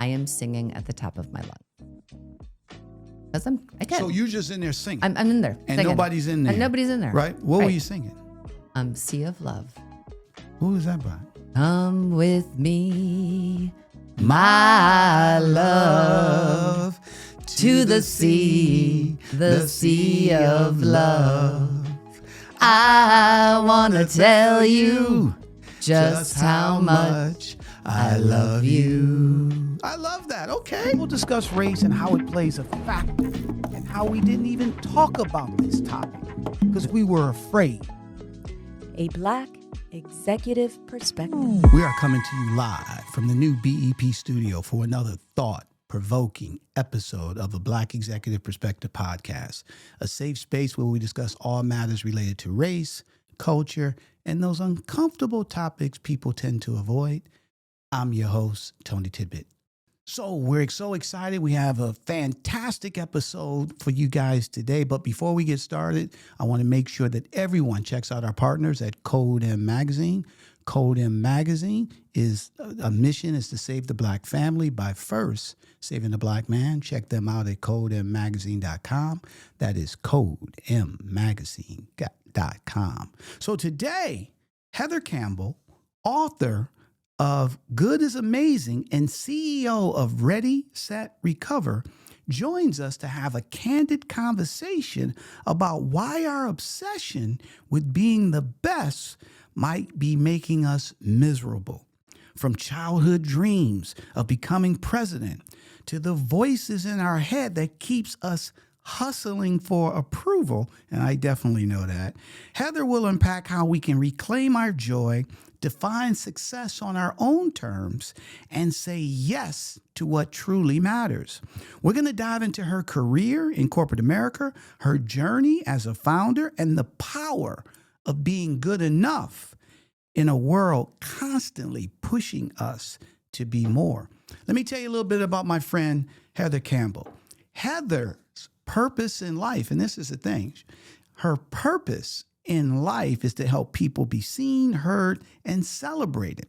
I am singing at the top of my lungs. Because again. So you're just in there singing. I'm in there. And singing. nobody's in there. And nobody's in there. Right? What were you singing? Sea of Love. Who is that by? Come with me, my love, to the sea of love. I want to tell you just how much I love you. I love that. Okay. We'll discuss race and how it plays a factor and how we didn't even talk about this topic because we were afraid. A Black Executive Perspective. We are coming to you live from the new BEP studio for another thought-provoking episode of a Black Executive Perspective podcast, a safe space where we discuss all matters related to race, culture, and those uncomfortable topics people tend to avoid. I'm your host, Tony Tidbit. So we're so excited. We have a fantastic episode for you guys today. But before we get started, I want to make sure that everyone checks out our partners at Code M Magazine. Code M Magazine is a mission is to save the Black family by first saving the Black man. Check them out at codemmagazine.com. That is codemmagazine.com. So today, Heather Campbell, author of Good is Amazing and CEO of ReadySet, Recover, joins us to have a candid conversation about why our obsession with being the best might be making us miserable. From childhood dreams of becoming president to the voices in our head that keeps us hustling for approval, and I definitely know that, Heather will unpack how we can reclaim our joy, define success on our own terms, and say yes to what truly matters. We're going to dive into her career in corporate America, her journey as a founder, and the power of being good enough in a world constantly pushing us to be more. Let me tell you a little bit about my friend, Heather Campbell. Heather's purpose in life, and this is the thing, her purpose in life is to help people be seen, heard, and celebrated.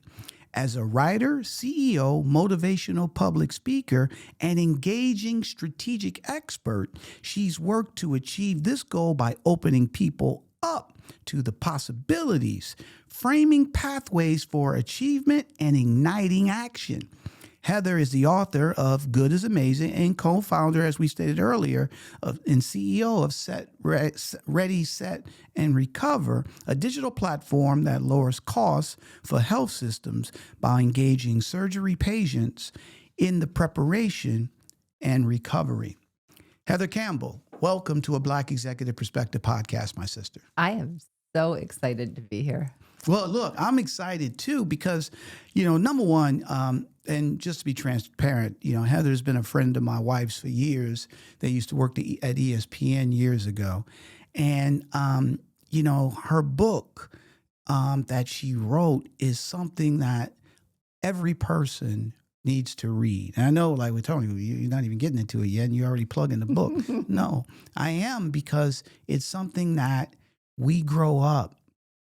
As a writer, CEO, motivational public speaker, and engaging strategic expert, she's worked to achieve this goal by opening people up to the possibilities, framing pathways for achievement, and igniting action. Heather is the author of Good is Amazing and co-founder, as we stated earlier, and CEO of ReadySet and Recover, a digital platform that lowers costs for health systems by engaging surgery patients in the preparation and recovery. Heather Campbell, welcome to a Black Executive Perspective podcast, my sister. I am so excited to be here. Well, look, I'm excited too because, number one, and just to be transparent, Heather's been a friend of my wife's for years. They used to work at ESPN years ago. And, her book that she wrote is something that every person needs to read. And I know, like with Tony, you're not even getting into it yet, and you're already plugging the book. No, I am, because it's something that we grow up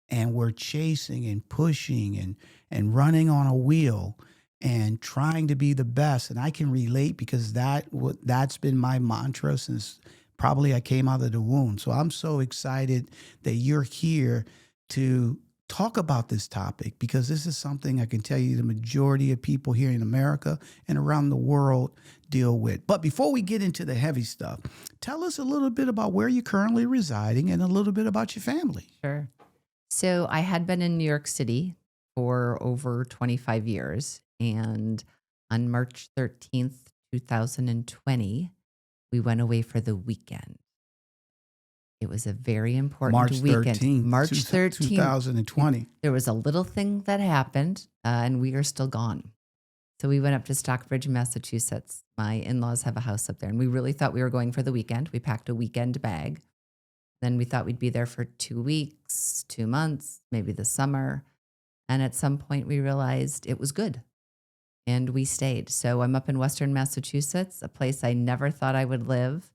and we're chasing and pushing and running on a wheel and trying to be the best. And I can relate because that's been my mantra since probably I came out of the womb. So I'm so excited that you're here to talk about this topic, because this is something I can tell you the majority of people here in America and around the world deal with. But before we get into the heavy stuff, tell us a little bit about where you're currently residing and a little bit about your family. Sure. So I had been in New York City for over 25 years. And on March 13th, 2020, we went away for the weekend. It was a very important weekend. March 13th, 2020. There was a little thing that happened, and we are still gone. So we went up to Stockbridge, Massachusetts. My in-laws have a house up there, and we really thought we were going for the weekend. We packed a weekend bag. Then we thought we'd be there for 2 weeks, 2 months, maybe the summer. And at some point, we realized it was good. And we stayed. So I'm up in Western Massachusetts, a place I never thought I would live.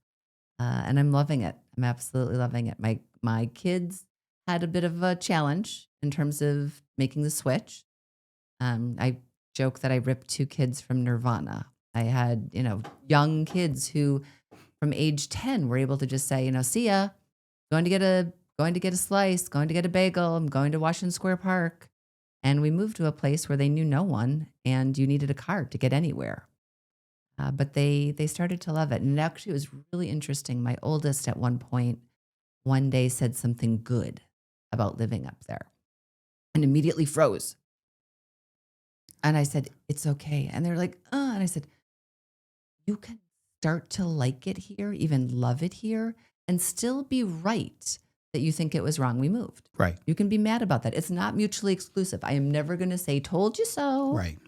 And I'm loving it. I'm absolutely loving it. My kids had a bit of a challenge in terms of making the switch. I joke that I ripped 2 kids from Nirvana. I had, young kids who from age 10 were able to just say, see ya, going to get a slice, going to get a bagel, I'm going to Washington Square Park. And we moved to a place where they knew no one and you needed a card to get anywhere. But they started to love it. And actually, it was really interesting. My oldest at one day said something good about living up there and immediately froze. And I said, it's okay. And they're like, and I said, you can start to like it here, even love it here, and still be right that you think it was wrong. We moved. Right. You can be mad about that. It's not mutually exclusive. I am never going to say, told you so. Right.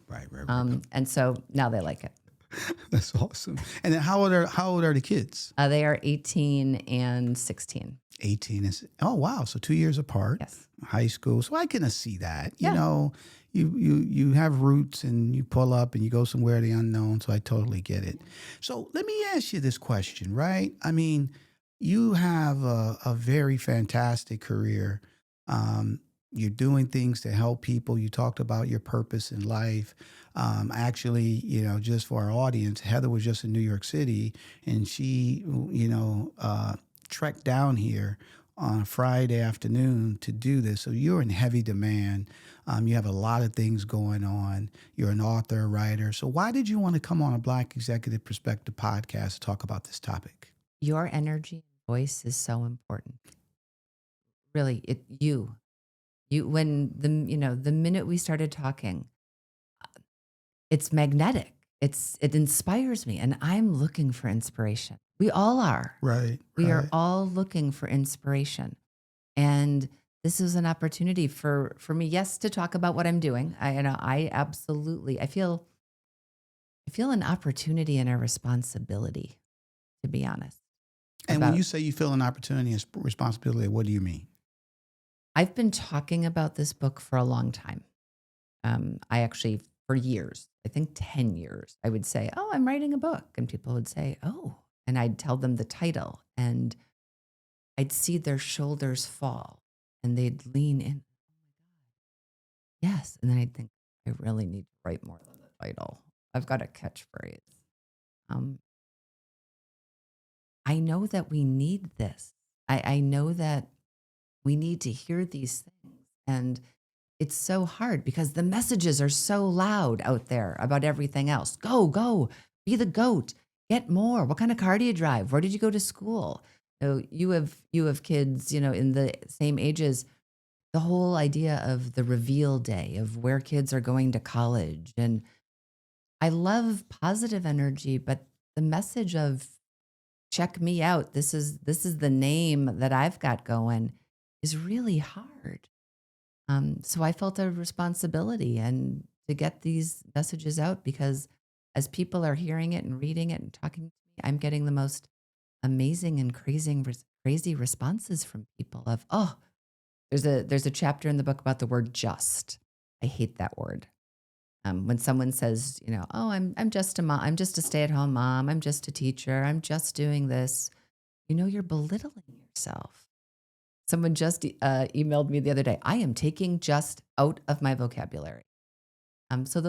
And so now they like it. That's awesome. And then how old are the kids? They are 18 and 16. 18 is, oh, wow. So 2 years apart. Yes. High school. So I can see that. Yeah. You have roots and you pull up and you go somewhere the unknown. So I totally get it. So let me ask you this question, right? I mean, you have a very fantastic career. You're doing things to help people. You talked about your purpose in life. Actually, just for our audience, Heather was just in New York City and she, trekked down here on a Friday afternoon to do this. So you're in heavy demand. You have a lot of things going on. You're an author, a writer. So why did you want to come on a Black Executive Perspective podcast to talk about this topic? Your energy and voice is so important. Really, you when the minute we started talking, it's magnetic. It inspires me, and I'm looking for inspiration. We all are. Right. We are all looking for inspiration. And this is an opportunity for me, yes, to talk about what I'm doing. I feel an opportunity and a responsibility, to be honest. And when you say you feel an opportunity and responsibility, what do you mean? I've been talking about this book for a long time. I actually, for years, I think 10 years, I would say, oh, I'm writing a book. And people would say, oh, and I'd tell them the title and I'd see their shoulders fall and they'd lean in. Yes. And then I'd think, I really need to write more than the title. I've got a catchphrase. I know that we need this. I know that we need to hear these things. And it's so hard because the messages are so loud out there about everything else. Go, be the GOAT, get more. What kind of car do you drive? Where did you go to school? You have kids, in the same ages. The whole idea of the reveal day of where kids are going to college. And I love positive energy, but the message of check me out, this is the name that I've got going, is really hard. So I felt a responsibility and to get these messages out because as people are hearing it and reading it and talking to me, I'm getting the most amazing and crazy responses from people of, oh, there's a chapter in the book about the word just. I hate that word. When someone says, oh, I'm just a mom, I'm just a stay-at-home mom, I'm just a teacher, I'm just doing this, you're belittling yourself. Someone just emailed me the other day, I am taking just out of my vocabulary. So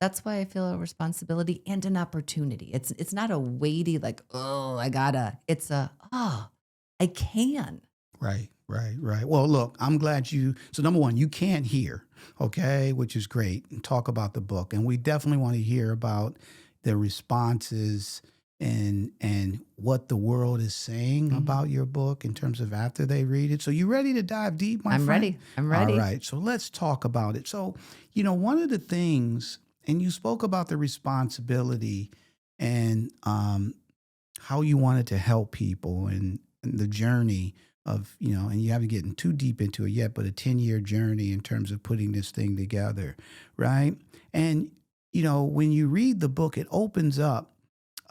that's why I feel a responsibility and an opportunity. It's not a weighty, like, oh, I gotta, it's I can. Right. Well, look, I'm glad so number one, you can't hear, okay, which is great, and talk about the book. And we definitely want to hear about the responses and what the world is saying about your book in terms of after they read it. So you ready to dive deep, my friend? I'm ready. All right. So let's talk about it. So, one of the things, and you spoke about the responsibility and how you wanted to help people and the journey of, and you haven't gotten too deep into it yet, but a 10-year journey in terms of putting this thing together, right? And, when you read the book, it opens up.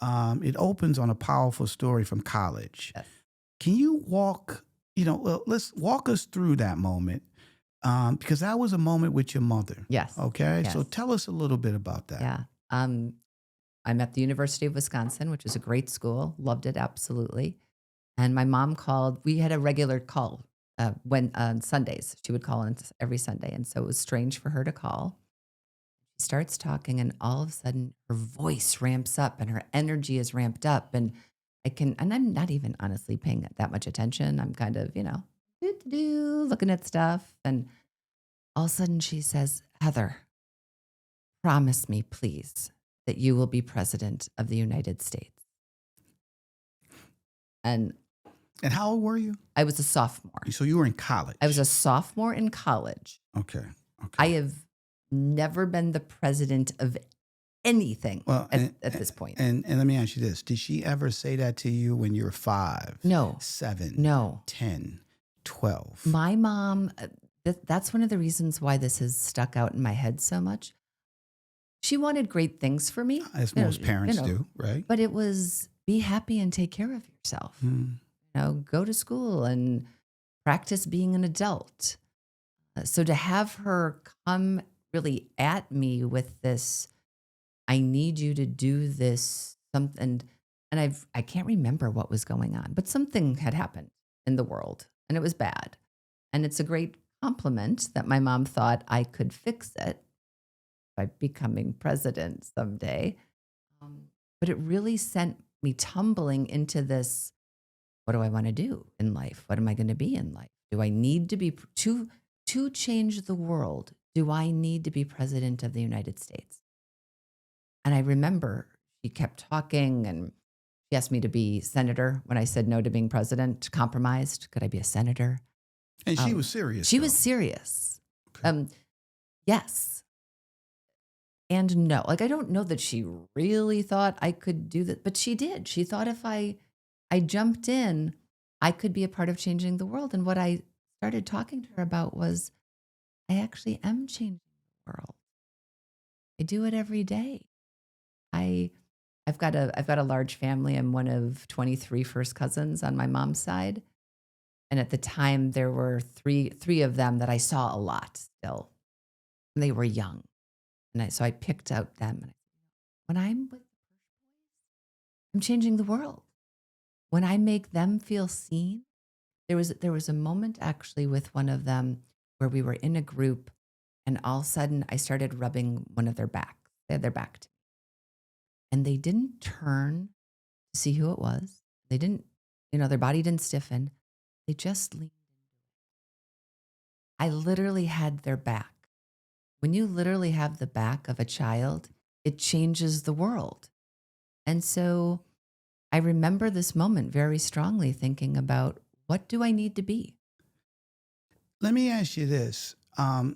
It opens on a powerful story from college. Yes. Can you let's walk us through that moment because that was a moment with your mother. Yes. Okay. Yes. So tell us a little bit about that. Yeah. I'm at the University of Wisconsin, which is a great school. Loved it. Absolutely. And my mom called. We had a regular call when on Sundays. She would call in every Sunday. And so it was strange for her to call. She starts talking, and all of a sudden her voice ramps up and her energy is ramped up. And and I'm not even honestly paying that much attention. I'm kind of, looking at stuff. And all of a sudden she says, Heather, promise me, please, that you will be president of the United States. And And how old were you? I was a sophomore. So you were in college. I was a sophomore in college. Okay. I have never been the president of anything at this point. And let me ask you this. Did she ever say that to you when you were 5? No. 7? No. 10? 12? My mom, that's one of the reasons why this has stuck out in my head so much. She wanted great things for me. As most parents do, right? But it was be happy and take care of yourself. Go to school and practice being an adult. So to have her come really at me with this, I need you to do this something, and I can't remember what was going on, but something had happened in the world and it was bad. And it's a great compliment that my mom thought I could fix it by becoming president someday. But it really sent me tumbling into this, what do I want to do in life? What am I going to be in life? Do I need to be, to change the world, do I need to be president of the United States? And I remember she kept talking and she asked me to be senator when I said no to being president, compromised. Could I be a senator? And she was serious. She was serious. Okay. Yes. And no. Like, I don't know that she really thought I could do that, but she did. She thought if I jumped in, I could be a part of changing the world. And what I started talking to her about was, I actually am changing the world. I do it every day. I've got a large family. I'm one of 23 first cousins on my mom's side. And at the time there were three of them that I saw a lot still. And they were young. And so I picked out them. And when I'm with I'm changing the world. When I make them feel seen, there was a moment actually with one of them where we were in a group and all of a sudden I started rubbing one of their backs. They had their back to me. And they didn't turn to see who it was. They didn't, their body didn't stiffen. They just leaned. I literally had their back. When you literally have the back of a child, it changes the world. And so I remember this moment very strongly thinking about, what do I need to be? Let me ask you this. And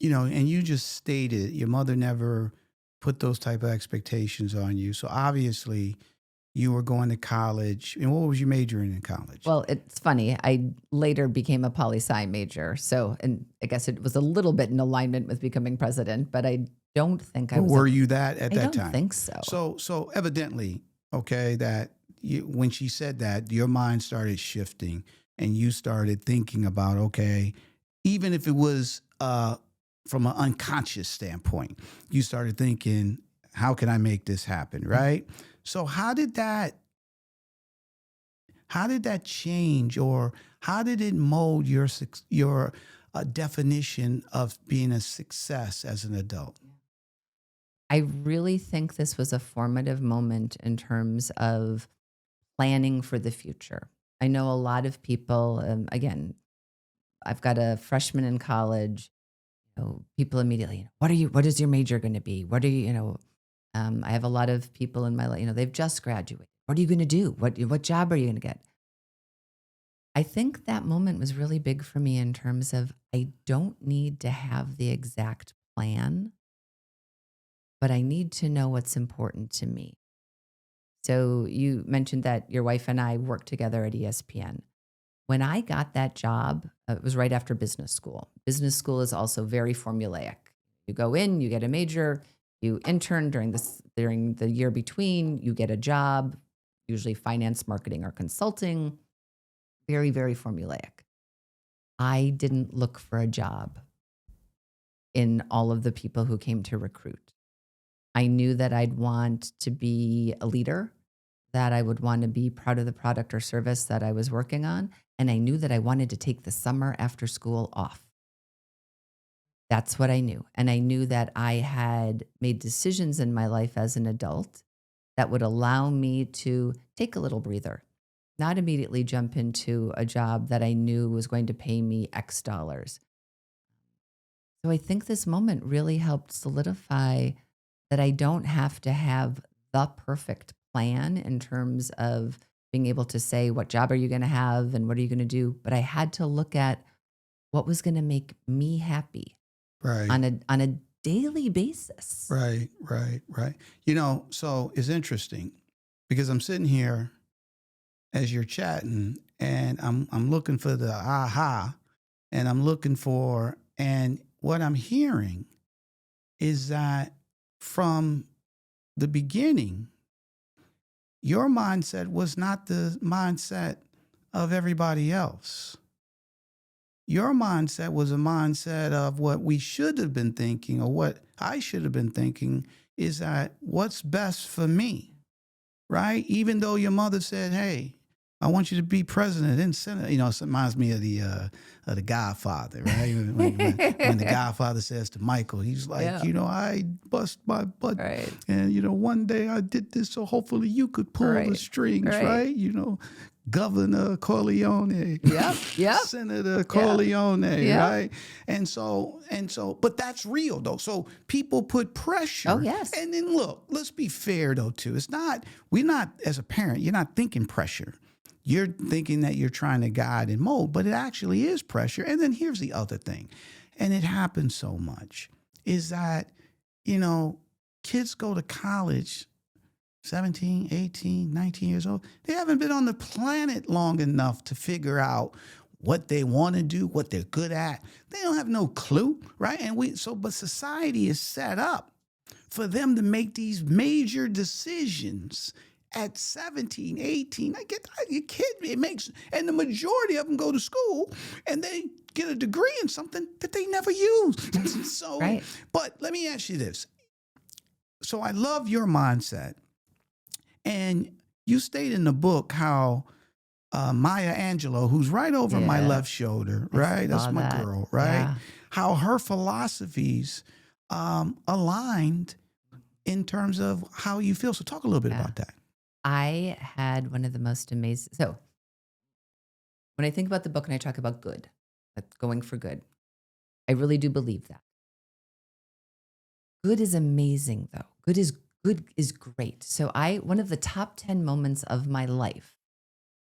you just stated your mother never put those type of expectations on you. So obviously you were going to college. And what was you majoring in college? Well, it's funny. I later became a poli-sci major. So, and I guess it was a little bit in alignment with becoming president, but I don't think I was. Were you that at that time? I don't think so. So evidently, okay, that when she said that, your mind started shifting and you started thinking about, okay, even if it was from an unconscious standpoint, you started thinking, how can I make this happen, right? So how did that change, or how did it mold your definition of being a success as an adult? I really think this was a formative moment in terms of planning for the future. I know a lot of people, again, I've got a freshman in college, people immediately, what is your major going to be? What are you, I have a lot of people in my life, they've just graduated. What are you going to do? What job are you going to get? I think that moment was really big for me in terms of, I don't need to have the exact plan, but I need to know what's important to me. So you mentioned that your wife and I worked together at ESPN. When I got that job, it was right after business school. Business school is also very formulaic. You go in, you get a major, you intern during the year between, you get a job, usually finance, marketing, or consulting. Very, very formulaic. I didn't look for a job in all of the people who came to recruit. I knew that I'd want to be a leader, that I would want to be proud of the product or service that I was working on. And I knew that I wanted to take the summer after school off. That's what I knew. And I knew that I had made decisions in my life as an adult that would allow me to take a little breather, not immediately jump into a job that I knew was going to pay me X dollars. So I think this moment really helped solidify that I don't have to have the perfect plan in terms of being able to say, what job are you going to have and what are you going to do? But I had to look at what was going to make me happy Right. on a daily basis. Right. So it's interesting because I'm sitting here as you're chatting and I'm looking for the aha and and what I'm hearing is that from the beginning, your mindset was not the mindset of everybody else. Your mindset was a mindset of what we should have been thinking, or what I should have been thinking, is that what's best for me, right? Even though your mother said, "Hey, I want you to be president and senate," it reminds me of the Godfather, right? When the Godfather says to Michael, he's like, Yeah. "I bust my butt, Right. and one day I did this, so hopefully you could pull the Right. strings, Right. right? Governor Corleone, Yep. Senator Corleone, Yeah. right? And so, but that's real though. So people put pressure. Oh, yes. And then look, let's be fair though too. We're not, as a parent, you're not thinking pressure. You're thinking that you're trying to guide and mold, but it actually is pressure. And then here's the other thing, and it happens so much, is that, kids go to college 17, 18, 19 years old. They haven't been on the planet long enough to figure out what they want to do, what they're good at. They don't have no clue, right? But society is set up for them to make these major decisions at 17, 18. Your kid, and the majority of them go to school and they get a degree in something that they never use. So, Right. But let me ask you this. So I love your mindset. And you state in the book how Maya Angelou, who's right over my Yeah. left shoulder, right? That's saw my that. girl, right? Yeah. How her philosophies aligned in terms of how you feel. So talk a little bit Yeah. about that. I had one of the most amazing. So when I think about the book and I talk about good, like going for good, I really do believe that. Good is amazing, though. Good is great. So one of the top 10 moments of my life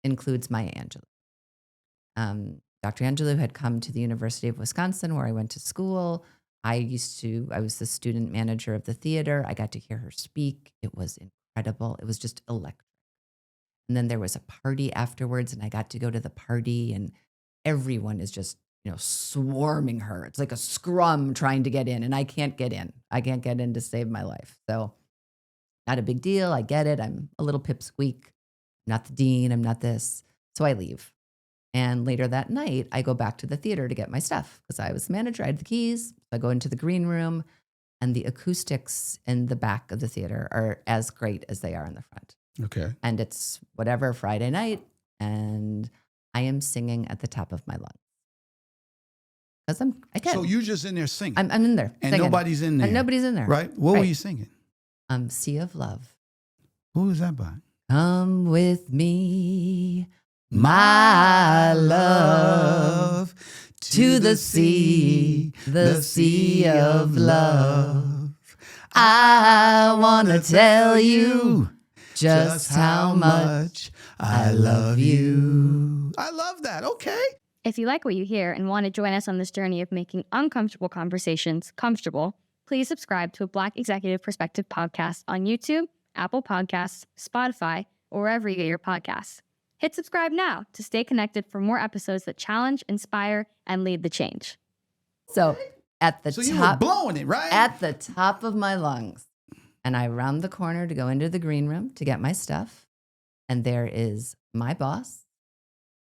includes Maya Angelou. Dr. Angelou had come to the University of Wisconsin where I went to school. I was the student manager of the theater. I got to hear her speak. It was incredible. It was just electric. And then there was a party afterwards and I got to go to the party and everyone is just, swarming her. It's like a scrum trying to get in and I can't get in. I can't get in to save my life. So not a big deal. I get it. I'm a little pipsqueak. I'm not the dean. I'm not this. So I leave. And later that night, I go back to the theater to get my stuff because I was the manager. I had the keys. So I go into the green room and the acoustics in the back of the theater are as great as they are in the front. Okay. And it's whatever, Friday night. And I am singing at the top of my lungs. Because So you're just in there singing. I'm in there. And singing. nobody's in there. And nobody's in there. Right? What were Right. you singing? Sea of Love. Who is that by? Come with me, my love, to the sea of love. I want to tell you just how much I love you. I love that. Okay. If you like what you hear and want to join us on this journey of making uncomfortable conversations comfortable, please subscribe to a Black Executive Perspective podcast on YouTube, Apple Podcasts, Spotify, or wherever you get your podcasts. Hit subscribe now to stay connected for more episodes that challenge, inspire, and lead the change. So at the So you were top, blowing it, right? at the top of my lungs, and I round the corner to go into the green room to get my stuff, and there is my boss,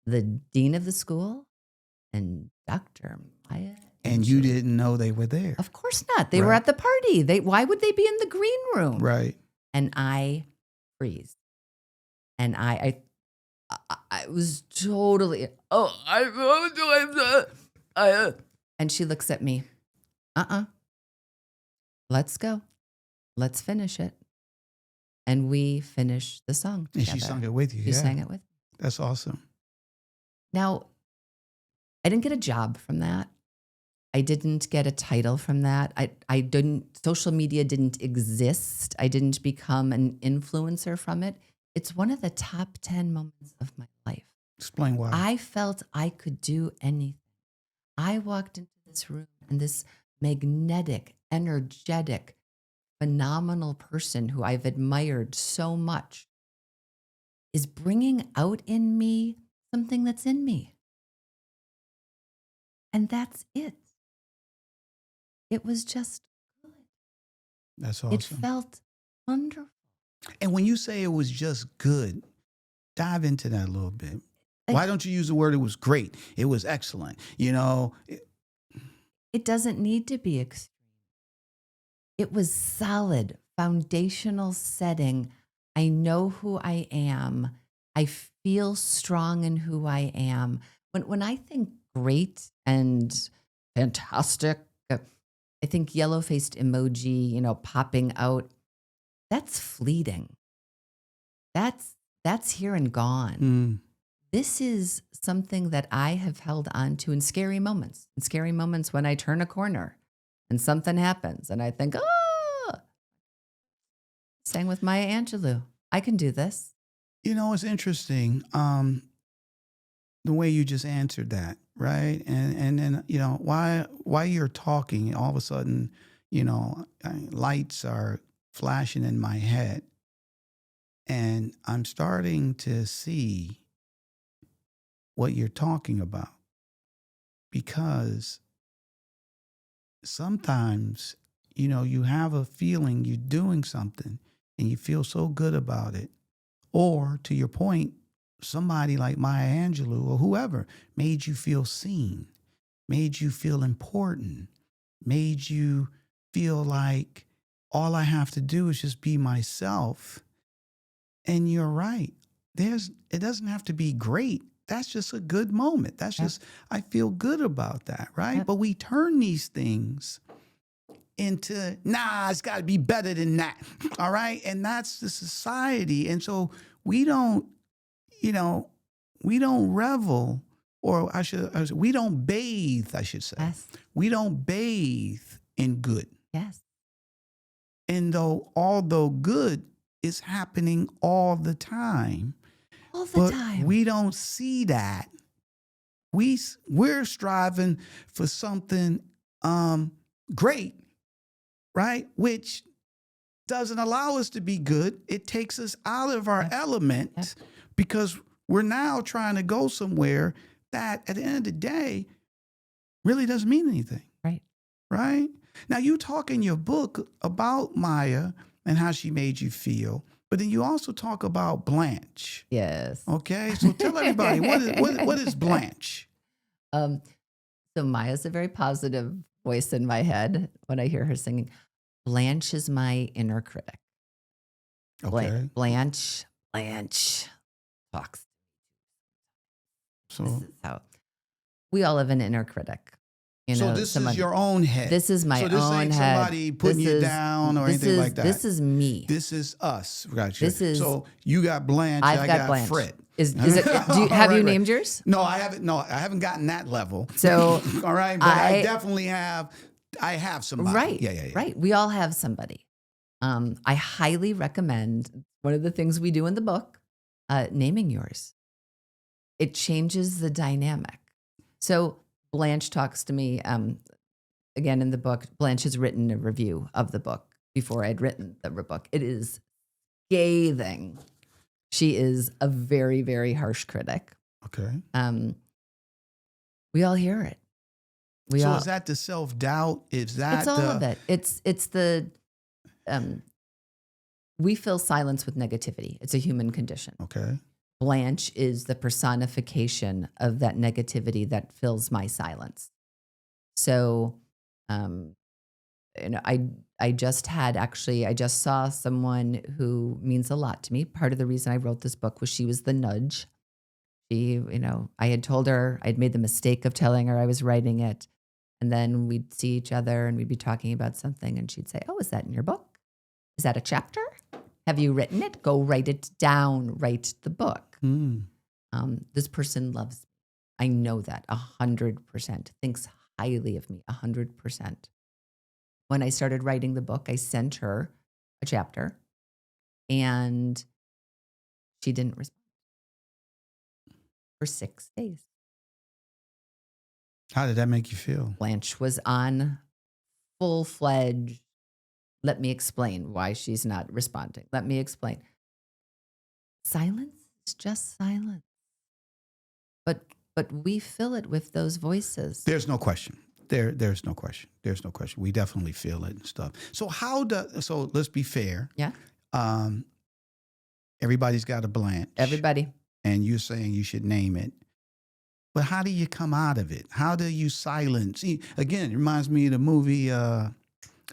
the dean of the school, and Dr. Maya. And you didn't know they were there. Of course not. They were Right. at the party. Why would they be in the green room? Right. And I freeze. And I was totally, and she looks at me Let's go. Let's finish it. And we finished the song And together. she sung it with you. She sang it with me. That's awesome. Now, I didn't get a job from that. I didn't get a title from that. I didn't, social media didn't exist. I didn't become an influencer from it. It's one of the top 10 moments of my life. Explain why. I felt I could do anything. I walked into this room and this magnetic, energetic, phenomenal person who I've admired so much is bringing out in me something that's in me. And that's it. It was just good. That's awesome. It felt wonderful. And when you say it was just good, dive into that a little bit. Why don't you use the word it was great? It was excellent. You know, It doesn't need to be extreme. It was solid, foundational setting. I know who I am. I feel strong in who I am. When I think great and fantastic, I think yellow-faced emoji, you know, popping out. That's fleeting. That's here and gone. This is something that I have held on to in scary moments. In scary moments when I turn a corner and something happens and I think, oh, sang with Maya Angelou. I can do this. you know, it's interesting the way you just answered that, right? And then, you know, while you're talking, all of a sudden, you know, lights are flashing in my head. And I'm starting to see what you're talking about. Because sometimes, you know, you have a feeling you're doing something and you feel so good about it. Or to your point, somebody like Maya Angelou or whoever made you feel seen, made you feel important, made you feel like all I have to do is just be myself. And you're right. It doesn't have to be great. That's just a good moment. That's just, I feel good about that, right? Yep. But we turn these things into, nah, it's got to be better than that, all right? And that's the society. And so we don't, you know, we don't revel, or we don't bathe, I should say. Yes. We don't bathe in good. Yes. And although good is happening all the time, All the time. we don't see that. We're striving for something great, right? Which doesn't allow us to be good. It takes us out of our element because we're now trying to go somewhere that at the end of the day really doesn't mean anything. Right. Right? Now, you talk in your book about Maya and how she made you feel, but then you also talk about Blanche. Yes. Okay, so tell everybody, what is Blanche? So Maya's a very positive voice in my head when I hear her singing. Blanche is my inner critic. Okay, Blanche talks. This so is how we all have an inner critic. You know, this is your own head. This is my so this own ain't head. somebody putting This you is- down or this anything is- like that. This is me. This is us. Gotcha. This is- so you got Blanche. I've I got Blanche. Fred. Is it? Have you named yours? No, I haven't. No, I haven't gotten that level. So all right, but I definitely have. I have somebody. Right. Yeah. Right. We all have somebody. I highly recommend one of the things we do in the book, naming yours. It changes the dynamic. So Blanche talks to me, again in the book. Blanche has written a review of the book before I'd written the book. It is scathing. She is a very, very harsh critic. Okay. We all hear it. Is that the self-doubt? Is that It's all of it. It's the we feel silence with negativity. It's a human condition. Okay. Blanche is the personification of that negativity that fills my silence. So, you know, I just saw someone who means a lot to me. Part of the reason I wrote this book was she was the nudge. She, you know, I had told her, I'd made the mistake of telling her I was writing it. And then we'd see each other and we'd be talking about something and she'd say, oh, is that in your book? Is that a chapter? Have you written it? Go write it down, write the book. This person loves me. I know that 100%, thinks highly of me 100%. When I started writing the book, I sent her a chapter and she didn't respond for 6 days. How did that make you feel? Blanche was on full-fledged, let me explain why she's not responding. Let me explain. Silence is just silence. But we fill it with those voices. There's no question. There's no question. There's no question. We definitely feel it and stuff. So so let's be fair. Yeah. Everybody's got a Blanche. Everybody. And you're saying you should name it. But how do you come out of it? How do you silence? See, again, it reminds me of the movie A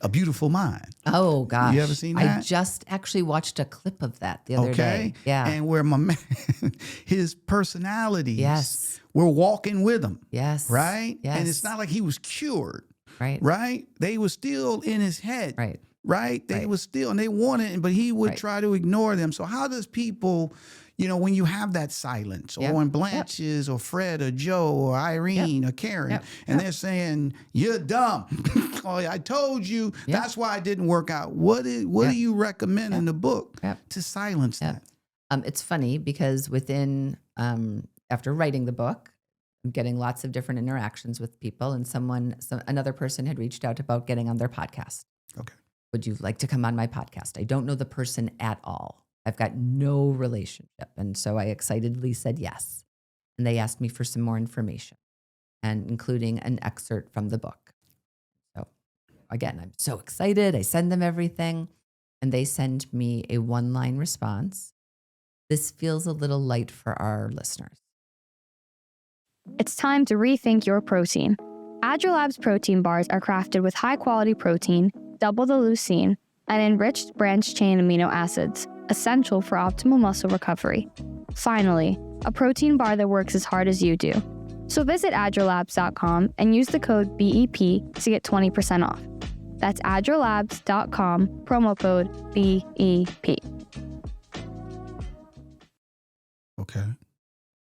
Beautiful Mind. Oh, gosh. You ever seen that? I just actually watched a clip of that the other day. Yeah. And where my man, his personalities Yes. were walking with him. Yes. Right? Yes. And it's not like he was cured. Right. Right? They were still in his head. Right. Right? They Right. were still, and they wanted, but he would Right. try to ignore them. So how does people, when you have that silence, or Yep. when Blanche is, or Fred, or Joe, or Irene, or Karen, Yep. and Yep. they're saying, you're dumb. Oh, I told you, Yep. that's why it didn't work out. What do you recommend in the book Yep. to silence Yep. that? It's funny because within, after writing the book, I'm getting lots of different interactions with people, and another person had reached out about getting on their podcast. Okay. Would you like to come on my podcast? I don't know the person at all. I've got no relationship. And so I excitedly said yes. And they asked me for some more information, and including an excerpt from the book. So again, I'm so excited. I send them everything, and they send me a one-line response. This feels a little light for our listeners. It's time to rethink your protein. Agilab's protein bars are crafted with high-quality protein, double the leucine, and enriched branched-chain amino acids, essential for optimal muscle recovery. Finally, a protein bar that works as hard as you do. So visit agilabs.com and use the code BEP to get 20% off. That's agilabs.com, promo code BEP. Okay.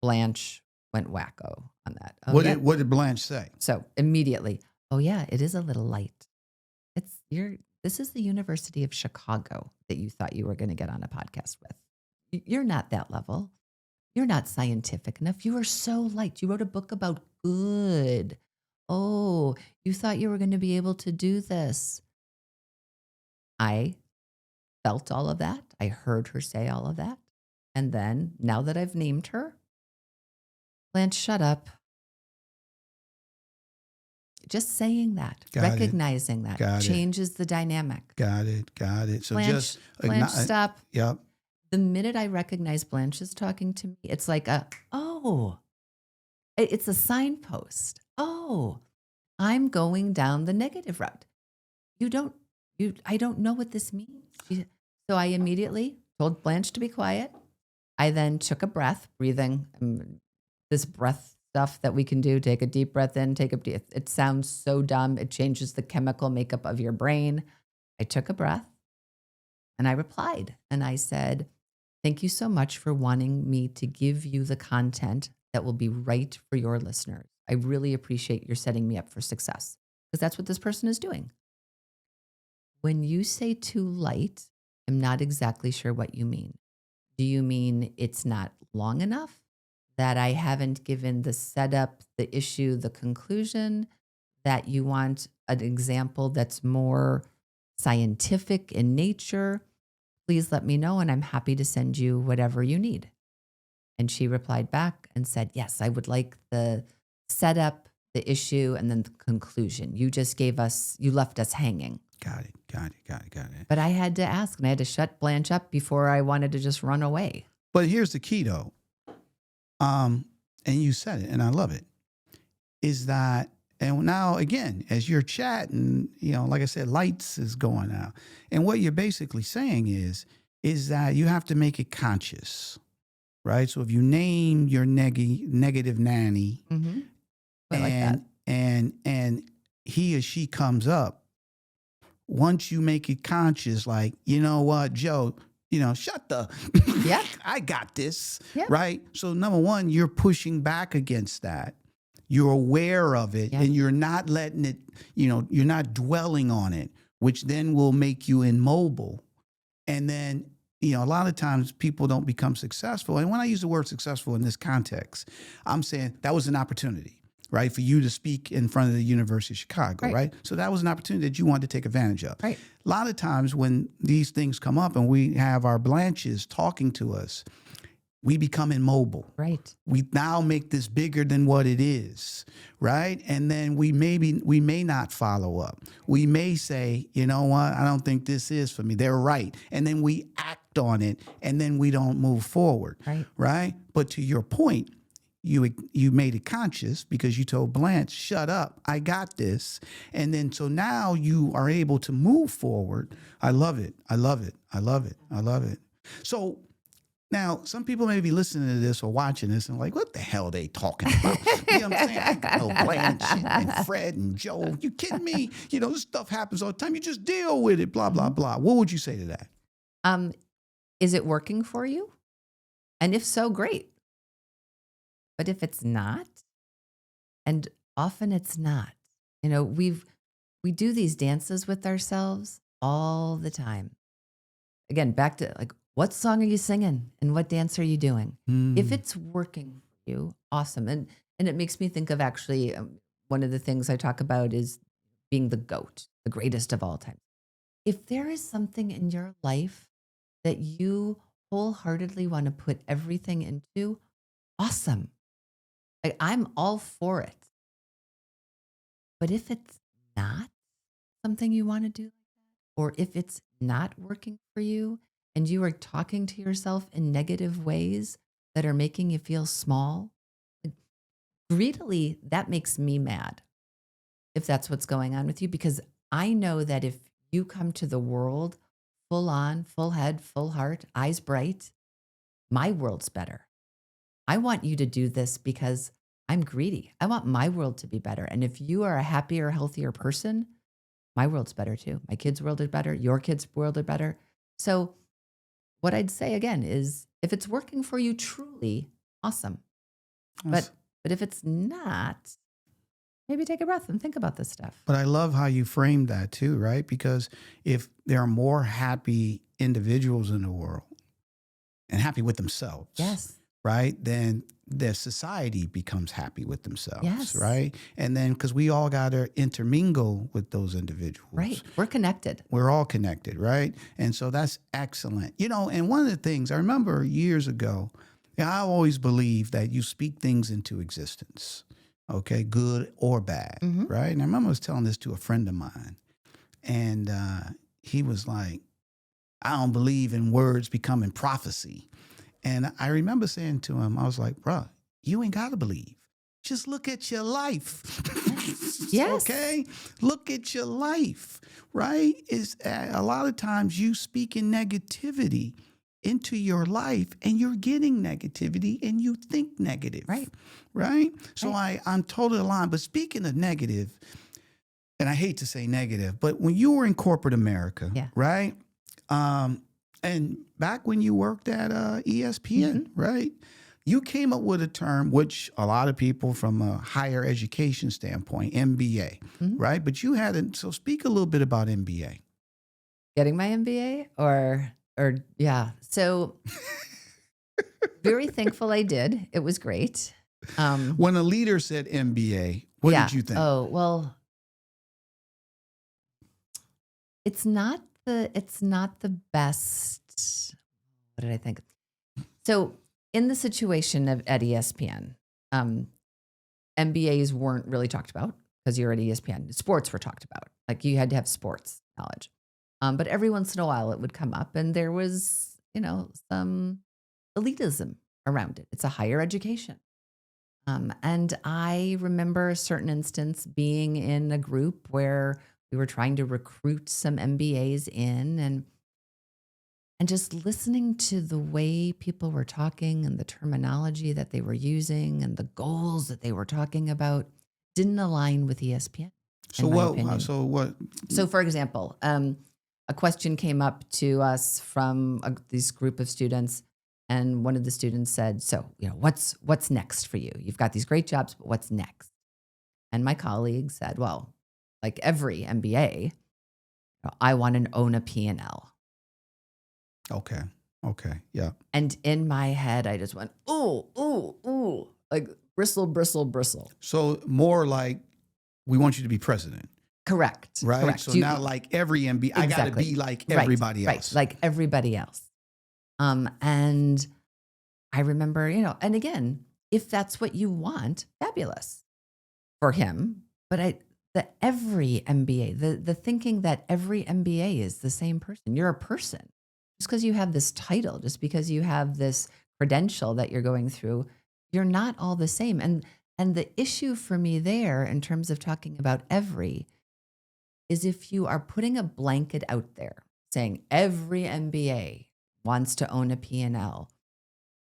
Blanche went wacko on that. Oh, What yeah. did Blanche say? So immediately, oh yeah, it is a little light. This is the University of Chicago that you thought you were going to get on a podcast with. You're not that level. You're not scientific enough. You are so light. You wrote a book about good. Oh, you thought you were going to be able to do this. I felt all of that. I heard her say all of that. And then now that I've named her, Blanche, shut up. Just saying that, recognizing that changes the dynamic. Got it. So Blanche, Blanche, stop. Yep. The minute I recognize Blanche is talking to me, it's like it's a signpost. Oh, I'm going down the negative route. I don't know what this means. So I immediately told Blanche to be quiet. I then took a breath, breathing, this breath stuff that we can do. Take a deep breath in, it sounds so dumb. It changes the chemical makeup of your brain. I took a breath and I replied and I said, thank you so much for wanting me to give you the content that will be right for your listeners. I really appreciate your setting me up for success, because that's what this person is doing. When you say too light, I'm not exactly sure what you mean. Do you mean it's not long enough? That I haven't given the setup, the issue, the conclusion, that you want an example that's more scientific in nature? Please let me know and I'm happy to send you whatever you need. And she replied back and said, yes, I would like the setup, the issue, and then the conclusion. You left us hanging. Got it. But I had to ask, and I had to shut Blanche up before I wanted to just run away. But here's the key though. And you said it, and I love it, is that, and now again, as you're chatting, like I said, lights is going out. And what you're basically saying is that you have to make it conscious, right? So if you name your negative nanny, Mm-hmm. I like that. and he or she comes up, once you make it conscious, like, you know what, Joe, shut the, Yeah. I got this, Yeah. right? So number one, you're pushing back against that. You're aware of it, Yeah. and you're not letting it, you're not dwelling on it, which then will make you immobile. And then, a lot of times people don't become successful. And when I use the word successful in this context, I'm saying that was an opportunity, right? For you to speak in front of the University of Chicago, right? So that was an opportunity that you wanted to take advantage of. Right. A lot of times when these things come up and we have our Blanches talking to us, we become immobile. Right. We now make this bigger than what it is, right? And then we may not follow up. We may say, you know what, I don't think this is for me. They're right. And then we act on it, and then we don't move forward, right? But to your point, you made it conscious because you told Blanche, shut up, I got this. And then so now you are able to move forward. I love it. I love it. I love it. I love it. So now, some people may be listening to this or watching this and like, what the hell are they talking about? You know what I'm saying? I know Blanche and Fred and Joe. You kidding me? This stuff happens all the time. You just deal with it, blah, blah, blah. What would you say to that? Is it working for you? And if so, great. But if it's not, and often it's not, we do these dances with ourselves all the time. Again, back to like, what song are you singing and what dance are you doing? If it's working for you, awesome. And it makes me think of actually one of the things I talk about is being the GOAT, the greatest of all time. If there is something in your life that you wholeheartedly want to put everything into, awesome. I'm all for it. But if it's not something you want to do, or if it's not working for you, and you are talking to yourself in negative ways that are making you feel small, greedily, that makes me mad if that's what's going on with you, because I know that if you come to the world full on, full head, full heart, eyes bright, my world's better. I want you to do this because I'm greedy. I want my world to be better. And if you are a happier, healthier person, my world's better too. My kids' world is better. Your kids' world are better. So what I'd say again is if it's working for you truly, awesome. But if it's not, maybe take a breath and think about this stuff. But I love how you framed that too, right? Because if there are more happy individuals in the world and happy with themselves, right, then their society becomes happy with themselves, right? And then because we all got to intermingle with those individuals. Right. We're connected. We're all connected, right? And so that's excellent. And one of the things I remember years ago, I always believed that you speak things into existence, okay, good or bad, right? And I remember I was telling this to a friend of mine, and he was like, I don't believe in words becoming prophecy. And I remember saying to him, I was like, bro, you ain't got to believe. Just look at your life. Okay? Look at your life, right? It's a lot of times you speak in negativity into your life and you're getting negativity and you think negative. Right? So I'm totally aligned. But speaking of negative, and I hate to say negative, but when you were in corporate America, right? And back when you worked at ESPN, right? You came up with a term, which a lot of people from a higher education standpoint, MBA, right? But you hadn't. So speak a little bit about MBA. Getting my MBA or So very thankful I did. It was great. When a leader said MBA, what did you think? Oh, well, it's not the best. What did I think? So in the situation at ESPN, MBAs weren't really talked about because you're at ESPN. Sports were talked about. Like you had to have sports knowledge. But every once in a while it would come up and there was, some elitism around it. It's a higher education. And I remember a certain instance being in a group where we were trying to recruit some MBAs in and just listening to the way people were talking and the terminology that they were using and the goals that they were talking about didn't align with ESPN. So in my what? opinion. So what? So, for example, a question came up to us from this group of students, and one of the students said, "So, what's next for you? You've got these great jobs, but what's next?" And my colleague said, "Well, like every MBA, I want to own a P&L." Okay. Okay. Yeah. And in my head, I just went, "Ooh, ooh, ooh," like bristle, bristle, bristle. So more like we want you to be president, Correct. right? Correct. So not like every MBA. I got to Exactly. be like Right, everybody right, else. like everybody else. And I remember, and again, if that's what you want, fabulous for him. But every MBA, the thinking that every MBA is the same person. You're a person. Just because you have this title, just because you have this credential that you're going through, you're not all the same. And the issue for me there, in terms of talking about every, is if you are putting a blanket out there saying every MBA wants to own a P&L.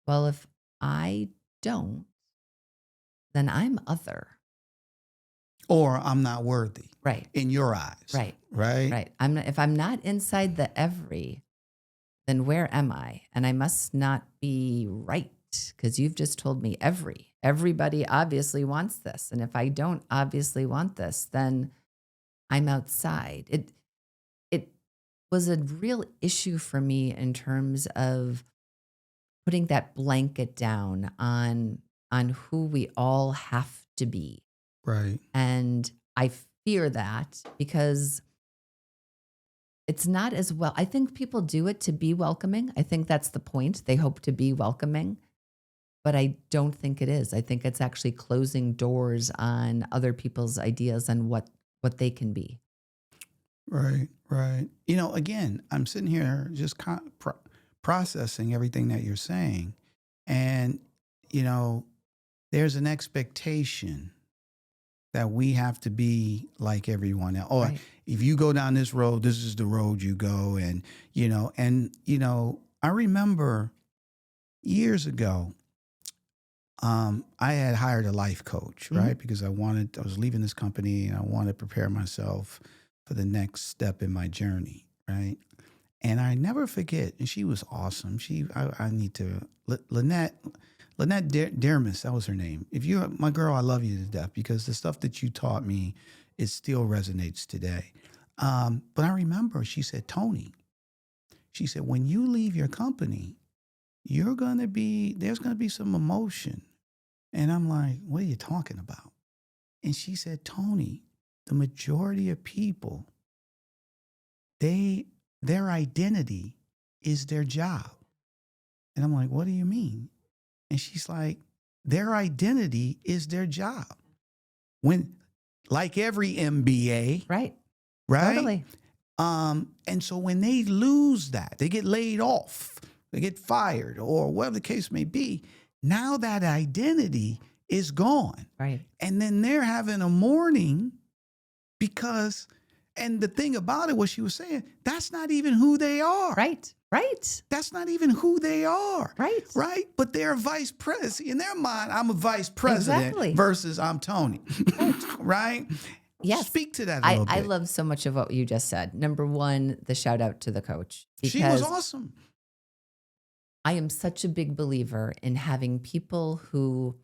Well, if I don't, then I'm other. Or I'm not worthy. Right. In your eyes. Right. Right. Right. If I'm not inside the every, then where am I? And I must not be right, because you've just told me everybody obviously wants this. And if I don't obviously want this, then I'm outside. It was a real issue for me in terms of putting that blanket down on who we all have to be. Right. And I fear that because it's not as well. I think people do it to be welcoming. I think that's the point. They hope to be welcoming, but I don't think it is. I think it's actually closing doors on other people's ideas and what they can be. Right. Right. Again, I'm sitting here just processing everything that you're saying. And, there's an expectation that we have to be like everyone else. Or Right. if you go down this road, this is the road you go. And, I remember years ago, I had hired a life coach, right? Because I was leaving this company and I wanted to prepare myself for the next step in my journey, right? And I never forget, and she was awesome. I need to, Lynette Dermis, that was her name. If you're my girl, I love you to death, because the stuff that you taught me, it still resonates today. But I remember she said, Tony, she said, when you leave your company, there's going to be some emotion. And I'm like, what are you talking about? And she said, Tony, the majority of people, their identity is their job. And I'm like, what do you mean? And she's like, their identity is their job. Like every MBA. Right. Right? Totally. And so when they lose that, they get laid off, they get fired, or whatever the case may be, now that identity is gone. Right. And then they're having a mourning because, and the thing about it, what she was saying, that's not even who they are. Right. Right. That's not even who they are. Right. Right. But they're a vice president. In their mind, I'm a vice president Exactly. versus I'm Tony. Right? Yes. Speak to that a little bit. I love so much of what you just said. Number one, the shout out to the coach. She was awesome. I am such a big believer in having people who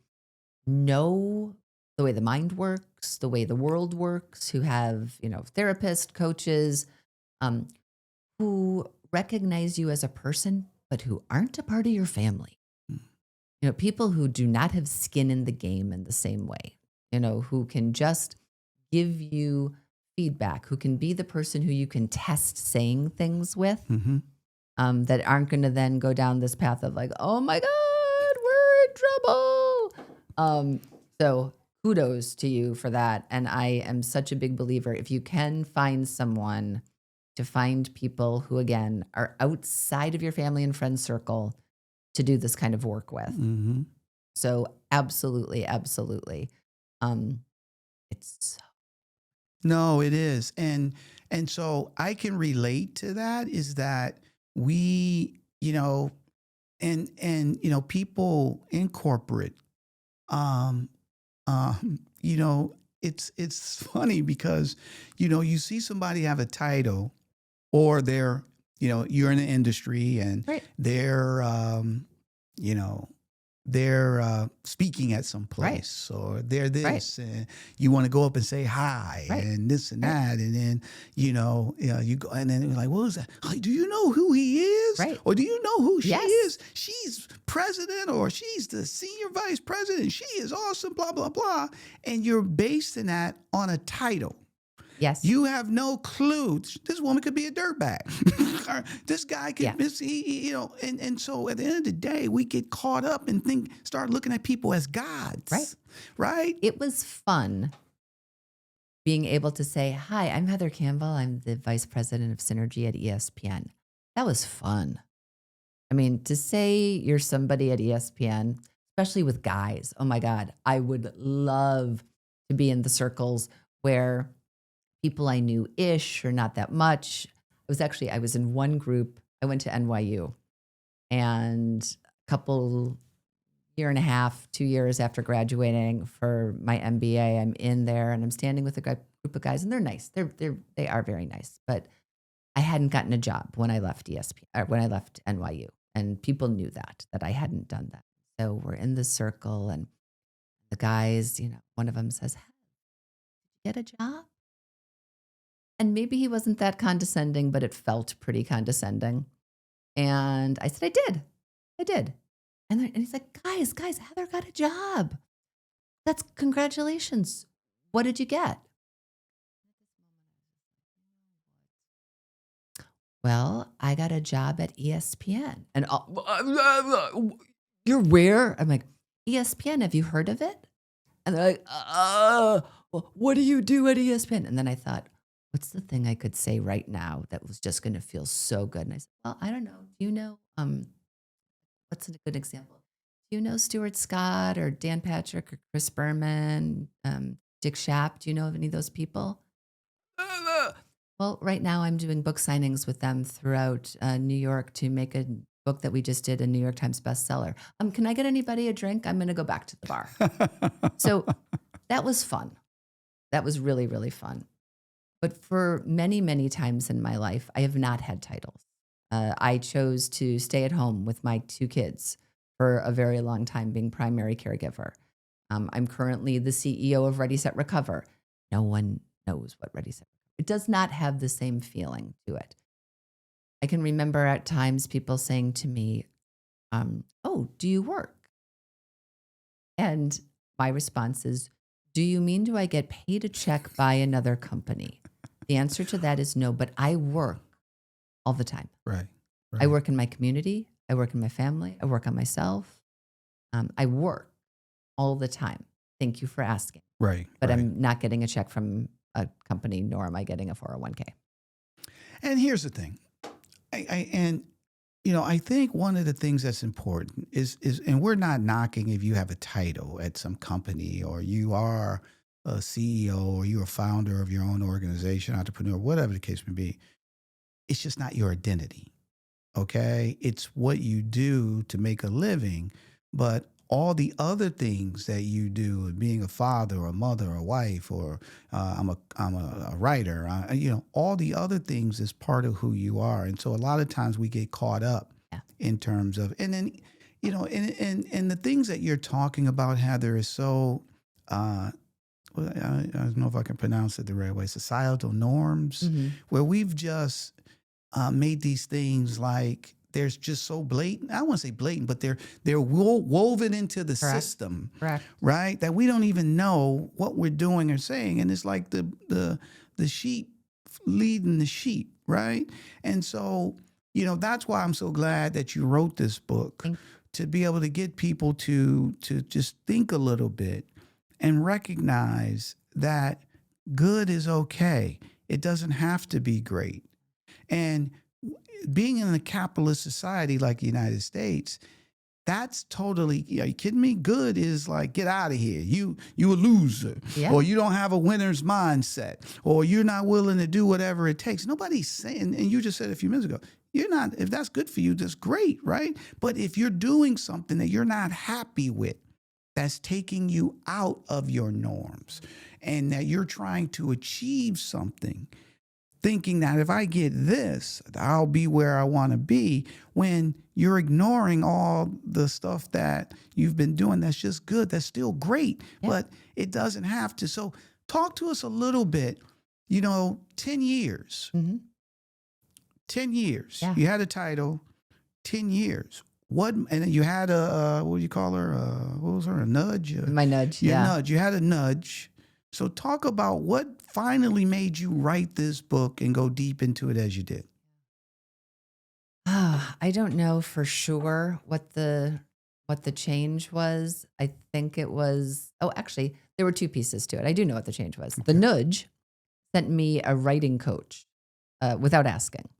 know the way the mind works, the way the world works, who have, therapists, coaches, who recognize you as a person, but who aren't a part of your family. People who do not have skin in the game in the same way, who can just give you feedback, who can be the person who you can test saying things with, that aren't going to then go down this path of like, oh my God, we're in trouble. So kudos to you for that. And I am such a big believer. If you can find someone, to find people who, again, are outside of your family and friend circle to do this kind of work with. So absolutely, absolutely. No, it is. And so I can relate to that, is that we, people in corporate, it's funny because, you see somebody have a title, or they're, you're in the industry and Right. they're, you know, they're speaking at some place, or they're this, and you want to go up and say hi, and this and that, and then you go, and then you're like, what is that? Like, do you know who he is? Right. Or do you know who she Yes. is? She's president, or she's the senior vice president. She is awesome, blah blah blah, and you're basing that on a title. Yes. You have no clue. This woman could be a dirtbag. Or this guy could, and so at the end of the day, we get caught up and start looking at people as gods. Right? It was fun being able to say, hi, I'm Heather Campbell. I'm the vice president of Synergy at ESPN. That was fun. I mean, to say you're somebody at ESPN, especially with guys, oh my God, I would love to be in the circles where people I knew-ish or not that much. I was in one group. I went to NYU, and a year and a half, 2 years after graduating for my MBA, I'm in there and I'm standing with a group of guys, and they're nice. They are very nice, but I hadn't gotten a job when I left when I left NYU, and people knew that I hadn't done that. So we're in the circle, and the guys, one of them says, hey, did you get a job? And maybe he wasn't that condescending, but it felt pretty condescending. And I said, I did. And he's like, guys, Heather got a job. That's congratulations. What did you get? Well, I got a job at ESPN. And you're where? I'm like, ESPN, have you heard of it? And they're like, what do you do at ESPN? And then I thought, what's the thing I could say right now that was just going to feel so good? And I said, well, I don't know. Do you know, what's a good example? Do you know Stuart Scott or Dan Patrick or Chris Berman, Dick Schaap? Do you know of any of those people? Well, right now I'm doing book signings with them throughout New York to make a book that we just did, a New York Times bestseller. Can I get anybody a drink? I'm going to go back to the bar. So that was fun. That was really, really fun. But for many, many times in my life, I have not had titles. I chose to stay at home with my 2 kids for a very long time, being primary caregiver. I'm currently the CEO of ReadySet Recover. No one knows what ReadySet. It does not have the same feeling to it. I can remember at times people saying to me, oh, do you work? And my response is, do you mean, do I get paid a check by another company? The answer to that is no, but I work all the time. Right. I work in my community. I work in my family. I work on myself. I work all the time. Thank you for asking. Right. But I'm not getting a check from a company, nor am I getting a 401k. And here's the thing. I think one of the things that's important is, and we're not knocking if you have a title at some company, or you are a CEO, or you're a founder of your own organization, entrepreneur, whatever the case may be. It's just not your identity. Okay. It's what you do to make a living, but all the other things that you do, being a father or a mother or a wife, or I'm a writer, all the other things is part of who you are. And so a lot of times we get caught up in terms of, and then, and the things that you're talking about, Heather, is so, I don't know if I can pronounce it the right way, societal norms, where we've just made these things like, there's just so blatant. I don't want to say blatant, but they're woven into the system, right? That we don't even know what we're doing or saying, and it's like the sheep leading the sheep, right? And so, that's why I'm so glad that you wrote this book, to be able to get people to just think a little bit and recognize that good is okay. It doesn't have to be great, and being in a capitalist society like the United States, that's totally, are you kidding me? Good is like, get out of here. You a loser, or you don't have a winner's mindset, or you're not willing to do whatever it takes. Nobody's saying, and you just said a few minutes ago, you're not, if that's good for you, that's great, right? But if you're doing something that you're not happy with, that's taking you out of your norms, and that you're trying to achieve something, thinking that if I get this, I'll be where I want to be, when you're ignoring all the stuff that you've been doing that's just good, that's still great, but it doesn't have to. So talk to us a little bit, 10 years. 10 years. Yeah. You had a title, 10 years. What, and then you had a, what do you call her? What was her? A nudge? My nudge. Your Yeah. nudge. You had a nudge. So talk about what finally made you write this book and go deep into it as you did. I don't know for sure what the change was. I think it was, actually, there were two pieces to it. I do know what the change was. The nudge sent me a writing coach without asking.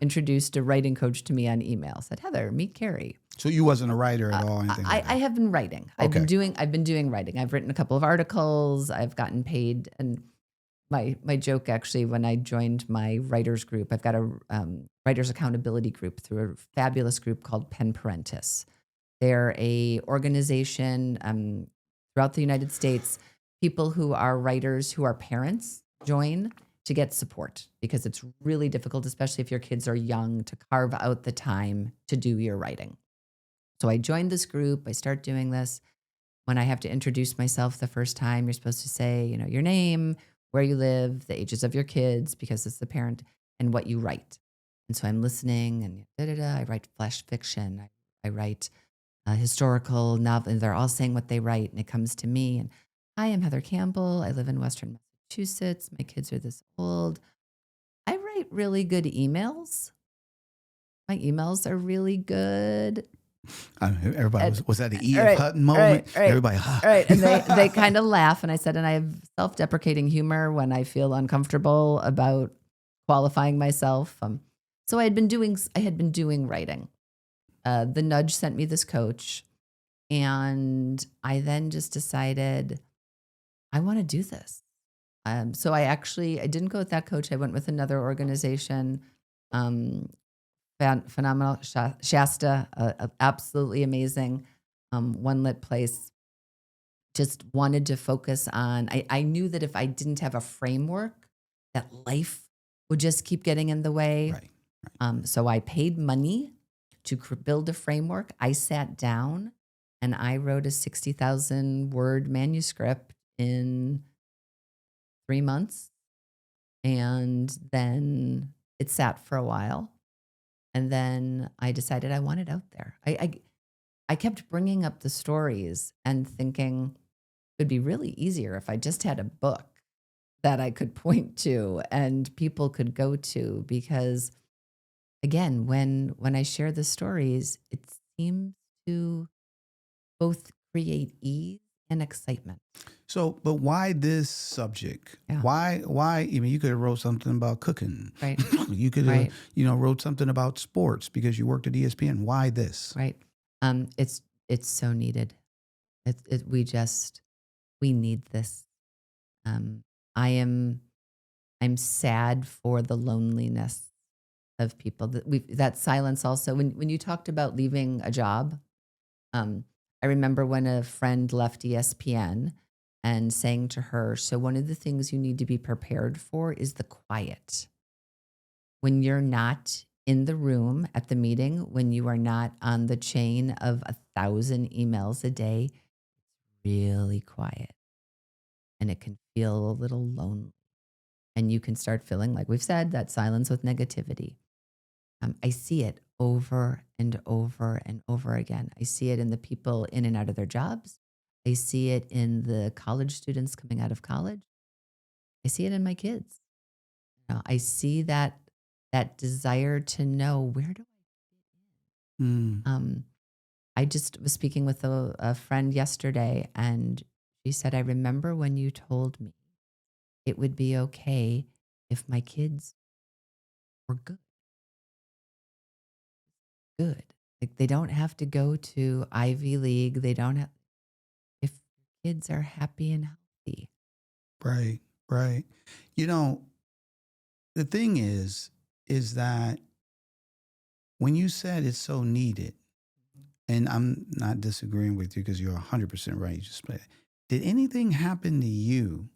Introduced a writing coach to me on email. Said, Heather, meet Carrie. So you wasn't a writer at all? Anything like that? I have been writing. I've been doing writing. I've written a couple of articles. I've gotten paid. And my joke, actually, when I joined my writers group, I've got a writers accountability group through a fabulous group called Pen Parentis. They're a organization throughout the United States. People who are writers, who are parents, join to get support, because it's really difficult, especially if your kids are young, to carve out the time to do your writing. So I joined this group. I start doing this. When I have to introduce myself the first time, you're supposed to say, your name, where you live, the ages of your kids, because it's the parent, and what you write. And so I'm listening, and I write flash fiction. I write historical novel. And they're all saying what they write, and it comes to me. And hi, I'm Heather Campbell. I live in Western Massachusetts. My kids are this old. I write really good emails. My emails are really good. Everybody was that an E.F. Hutton moment? Right. Everybody, right. And they kind of laugh. And I said, and I have self-deprecating humor when I feel uncomfortable about qualifying myself. So I had been doing writing. The nudge sent me this coach, and I then just decided I want to do this. So I didn't go with that coach. I went with another organization, phenomenal, Shasta, absolutely amazing, one lit place. Just wanted to focus on, I knew that if I didn't have a framework, that life would just keep getting in the way. Right. So I paid money to build a framework. I sat down and I wrote a 60,000 word manuscript in 3 months. And then it sat for a while. And then I decided I want it out there. I kept bringing up the stories and thinking it would be really easier if I just had a book that I could point to and people could go to, because again, when I share the stories, it seems to both create ease and excitement. So, but why this subject? Yeah. Why? I mean, you could have wrote something about cooking. Right. You could have, wrote something about sports because you worked at ESPN. Why this? Right. It's so needed. We need this. I'm sad for the loneliness of people that silence also. When you talked about leaving a job, I remember when a friend left ESPN and saying to her, so one of the things you need to be prepared for is the quiet. When you're not in the room at the meeting, when you are not on the chain of 1,000 emails a day, really quiet. And it can feel a little lonely. And you can start feeling, like we've said, that silence with negativity. I see it over and over and over again. I see it in the people in and out of their jobs. I see it in the college students coming out of college. I see it in my kids. I see that desire to know, where do I fit in? I just was speaking with a friend yesterday, and she said, I remember when you told me it would be okay if my kids were good. Like, they don't have to go to Ivy League. They don't have, if kids are happy and healthy. Right. The thing is that when you said it's so needed, and I'm not disagreeing with you because you're 100% right. You just did anything happen to you?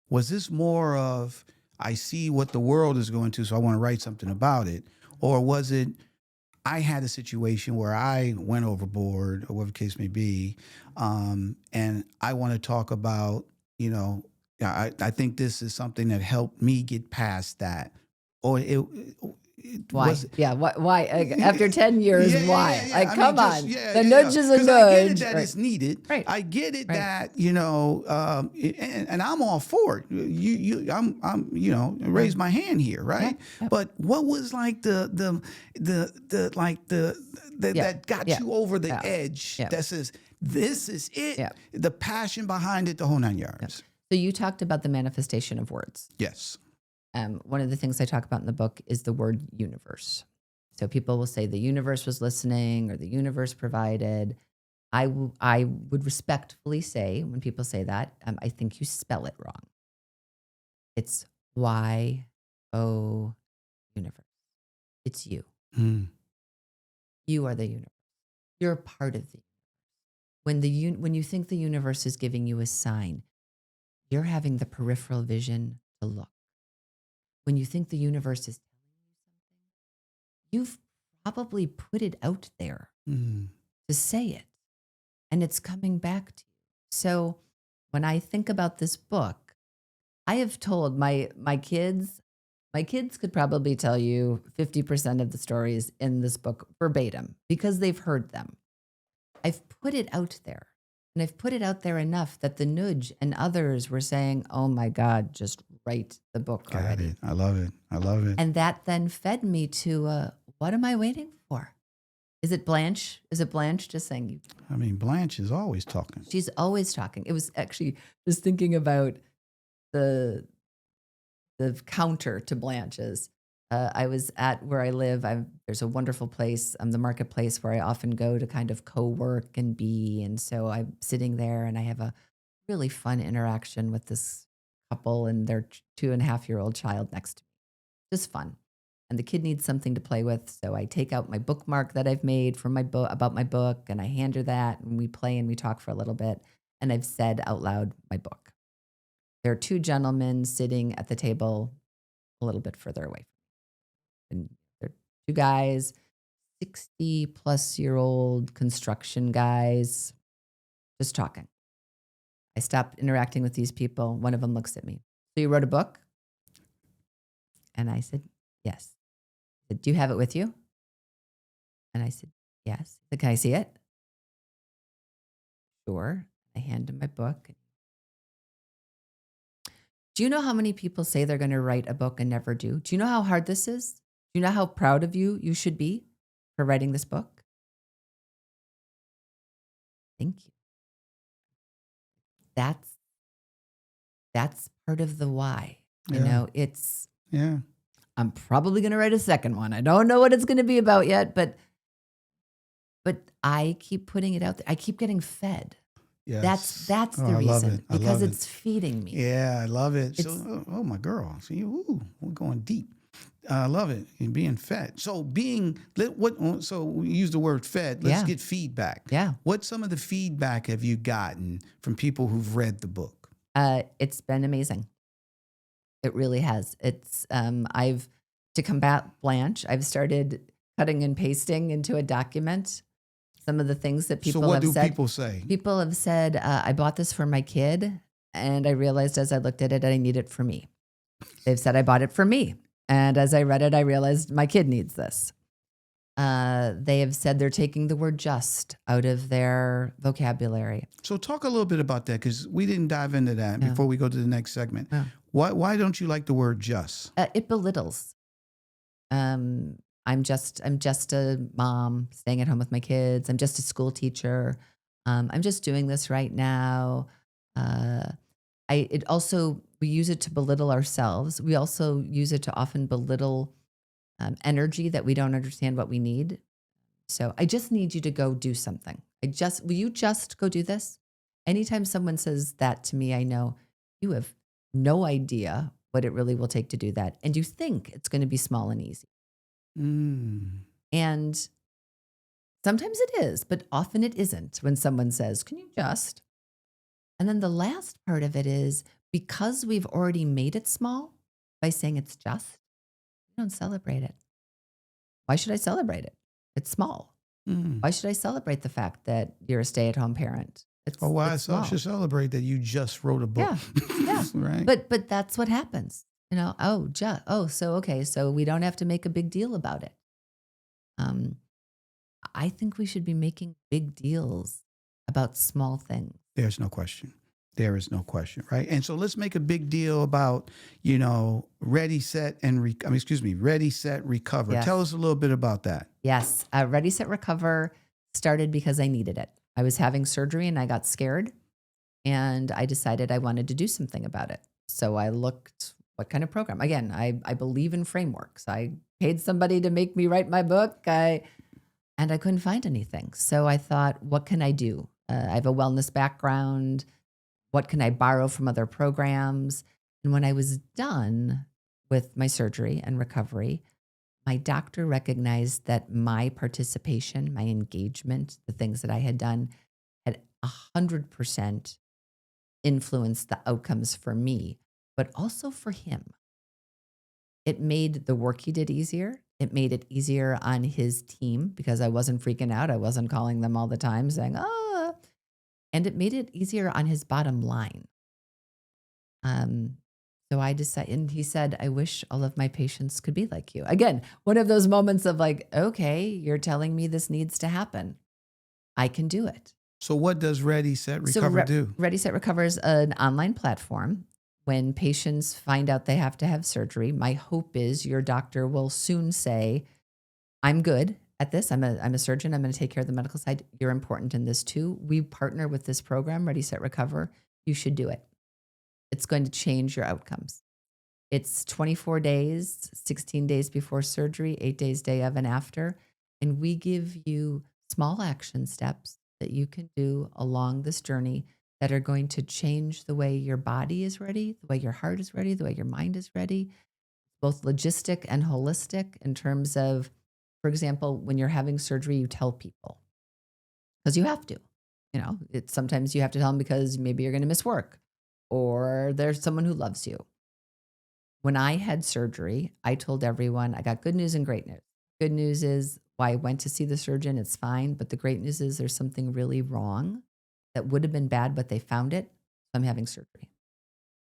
Was this more of, I see what the world is going to, so I want to write something about it? Or was it, I had a situation where I went overboard, or whatever the case may be, and I want to talk about, I think this is something that helped me get past that. Or it Why? was. Yeah. Why? After 10 years, why? Yeah. Like, I mean, come just- on. yeah, The yeah, nudge is a 'Cause nudge. I get it that Right. it's needed. Right. I get it Right. that, and I'm all for it. I'm raise my hand here, right? Yeah. But what was like the that got Yeah. you over the Yeah. edge Yeah. that says, this is it, Yeah. the passion behind it, the whole 9 yards. So you talked about the manifestation of words. Yes. One of the things I talk about in the book is the word universe. So people will say the universe was listening or the universe provided. I would respectfully say, when people say that, I think you spell it wrong. It's Y-O universe. It's you. Mm. You are the universe. You're a part of the universe. When you think the universe is giving you a sign, you're having the peripheral vision to look. When you think the universe is telling you something, you've probably put it out there to say it, and it's coming back to you. So when I think about this book, I have told my kids could probably tell you 50% of the stories in this book verbatim because they've heard them. I've put it out there, and I've put it out there enough that the nudge and others were saying, oh my God, just write the book Got already. it. I love it. I love it. And that then fed me to, what am I waiting for? Is it Blanche? Is it Blanche just saying? I mean, Blanche is always talking. She's always talking. It was actually just thinking about the counter to Blanche's. I was at where I live. There's a wonderful place, the marketplace, where I often go to kind of co-work and be. And so I'm sitting there and I have a really fun interaction with this couple and their 2.5-year-old child next to me. Just fun. And the kid needs something to play with. So I take out my bookmark that I've made from my book about my book, and I hand her that, and we play and we talk for a little bit. And I've said out loud my book. There are two gentlemen sitting at the table a little bit further away. And they're two guys, 60-plus-year-old construction guys, just talking. I stopped interacting with these people. One of them looks at me. So you wrote a book? And I said, yes. He said, do you have it with you? And I said, yes. He said, can I see it? Sure. I hand him my book. Do you know how many people say they're going to write a book and never do? Do you know how hard this is? Do you know how proud of you should be for writing this book? Thank you. That's part of the why. You know, it's, I'm probably going to write a second one. I don't know what it's going to be about yet, but I keep putting it out there. I keep getting fed. Yes. That's the I love reason, it. I because love it's feeding me. Yeah, I love it. It's- So, oh my girl, see, we're going deep. I love it. And being fed. So so we use the word fed. Let's get feedback. Yeah. What some of the feedback have you gotten from people who've read the book? It's been amazing. It really has. It's to combat Blanche, I've started cutting and pasting into a document some of the things that people have said. So what do people say? People have said, I bought this for my kid, and I realized as I looked at it, I need it for me. They've said I bought it for me. And as I read it, I realized my kid needs this. They have said they're taking the word just out of their vocabulary. So talk a little bit about that, because we didn't dive into that before we go to the next segment. Yeah. Why don't you like the word just? It belittles. I'm just a mom staying at home with my kids. I'm just a school teacher. I'm just doing this right now. We use it to belittle ourselves. We also use it to often belittle energy that we don't understand what we need. So I just need you to go do something. Will you just go do this? Anytime someone says that to me, I know you have no idea what it really will take to do that. And you think it's going to be small and easy. And Sometimes it is, but often it isn't when someone says, can you just? And then the last part of it is because we've already made it small by saying it's just, we don't celebrate it. Why should I celebrate it? It's small. Mm. Why should I celebrate the fact that you're a stay-at-home parent? Or why it's I small. should celebrate that you just wrote a book. Yeah. Right. But that's what happens. So we don't have to make a big deal about it. I think we should be making big deals about small things. There's no question. There is no question, right? And so let's make a big deal about, ready, set, recover. Yes. Tell us a little bit about that. Yes. Ready, Set, Recover started because I needed it. I was having surgery and I got scared and I decided I wanted to do something about it. So I looked what kind of program. Again, I believe in frameworks. I paid somebody to make me write my book and I couldn't find anything. So I thought, what can I do? I have a wellness background. What can I borrow from other programs? And when I was done with my surgery and recovery, my doctor recognized that my participation, my engagement, the things that I had done had 100% influenced the outcomes for me, but also for him. It made the work he did easier. It made it easier on his team because I wasn't freaking out. I wasn't calling them all the time saying, and it made it easier on his bottom line. So I decided, and he said, I wish all of my patients could be like you. Again, one of those moments of like, okay, you're telling me this needs to happen. I can do it. So what does Ready, Set, Recover do? Ready, Set, Recover is an online platform. When patients find out they have to have surgery, my hope is your doctor will soon say, I'm good at this. I'm a surgeon. I'm going to take care of the medical side. You're important in this too. We partner with this program, Ready, Set, Recover. You should do it. It's going to change your outcomes. It's 24 days, 16 days before surgery, 8 days day of and after. And we give you small action steps that you can do along this journey that are going to change the way your body is ready, the way your heart is ready, the way your mind is ready, both logistic and holistic in terms of, for example, when you're having surgery, you tell people because you have to. Sometimes you have to tell them because maybe you're going to miss work or there's someone who loves you. When I had surgery, I told everyone I got good news and great news. Good news is why I went to see the surgeon, it's fine. But the great news is there's something really wrong that would have been bad, but they found it. So I'm having surgery.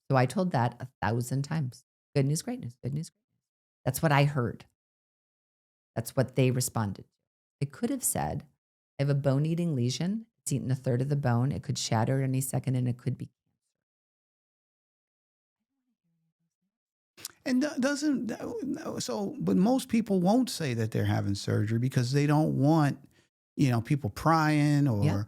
So I told that 1,000 times. Good news, great news, good news, great news. That's what I heard. That's what they responded to. It could have said, I have a bone-eating lesion. It's eaten a third of the bone. It could shatter at any second and it could be. And but most people won't say that they're having surgery because they don't want, people prying or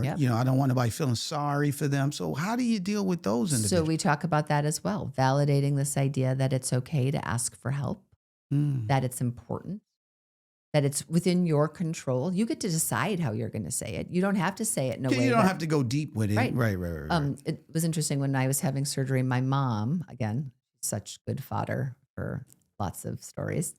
Yep. I don't want anybody feeling sorry for them. So how do you deal with those individuals? So we talk about that as well, validating this idea that it's okay to ask for help, that it's important, that it's within your control. You get to decide how you're going to say it. You don't have to say it in a way. You don't have to go deep with it. Right. Right. It was interesting when I was having surgery, my mom, again, such good fodder for lots of stories.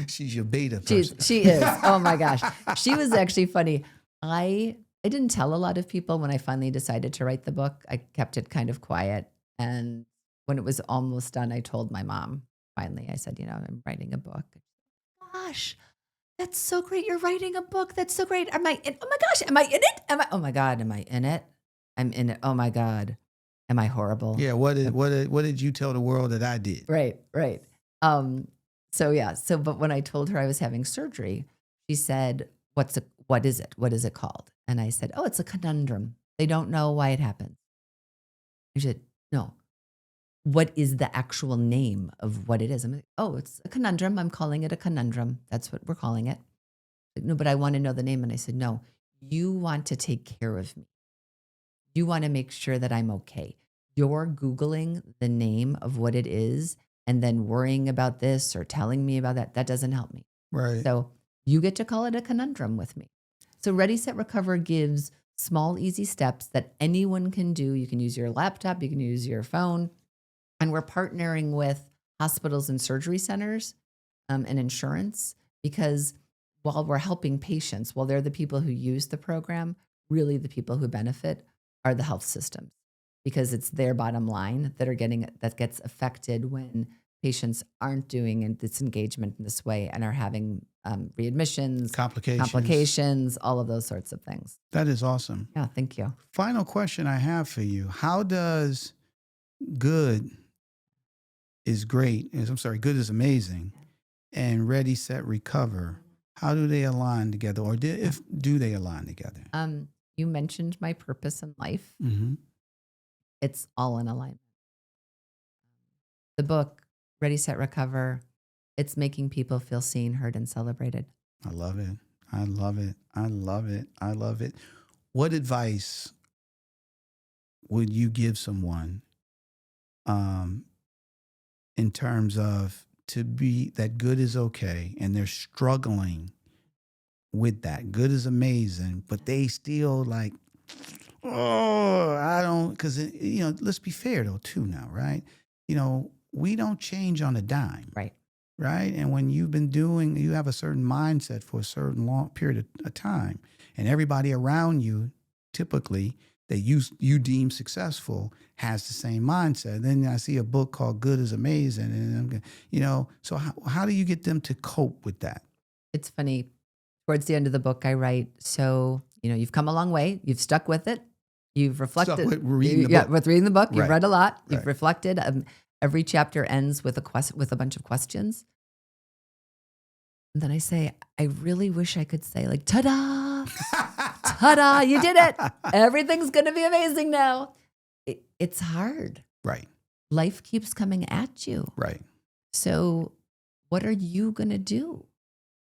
She's your beta person. She is. Oh my gosh. She was actually funny. I didn't tell a lot of people when I finally decided to write the book. I kept it kind of quiet. And when it was almost done, I told my mom, finally, I said, I'm writing a book. Gosh, that's so great. You're writing a book. That's so great. Am I in? Oh my gosh. Am I in it? Oh my God. Am I in it? I'm in it. Oh my God. Am I horrible? Yeah. What did you tell the world that I did? Right. But when I told her I was having surgery, she said, what is it? What is it called? And I said, it's a conundrum. They don't know why it happens. She said, no. What is the actual name of what it is? I'm like, it's a conundrum. I'm calling it a conundrum. That's what we're calling it. Like, no, but I want to know the name. And I said, no, you want to take care of me. You want to make sure that I'm okay. You're Googling the name of what it is and then worrying about this or telling me about that. That doesn't help me. Right. So you get to call it a conundrum with me. So Ready, Set, Recover gives small, easy steps that anyone can do. You can use your laptop. You can use your phone. And we're partnering with hospitals and surgery centers and insurance because while we're helping patients, while they're the people who use the program, really the people who benefit are the health systems, because it's their bottom line that gets affected when patients aren't doing this engagement in this way and are having readmissions, complications, all of those sorts of things. That is awesome. Yeah, thank you. Final question I have for you. How does good is amazing, and ready, set, recover, how do they align together, or do they align together? You mentioned my purpose in life. Mm-hmm. It's all in alignment. The book, Ready, Set, Recover, it's making people feel seen, heard, and celebrated. I love it. I love it. I love it. I love it. What advice would you give someone in terms of that good is okay, and they're struggling with that? Good is amazing, but they still like, I don't, because, let's be fair though, too, now, right? We don't change on a dime. Right. Right. And when you have a certain mindset for a certain long period of time, and everybody around you, typically, that you deem successful, has the same mindset. Then I see a book called Good is Amazing. And, so how do you get them to cope with that? It's funny. Towards the end of the book, I write, so, you've come a long way. You've stuck with it. You've reflected. Stuck with reading the book. With reading the book. You've Right. read a lot. You've Right. reflected. Every chapter ends with a bunch of questions. And then I say, I really wish I could say, like, ta-da, ta-da, you did it. Everything's going to be amazing now. It's hard. Right. Life keeps coming at you. Right. So what are you going to do?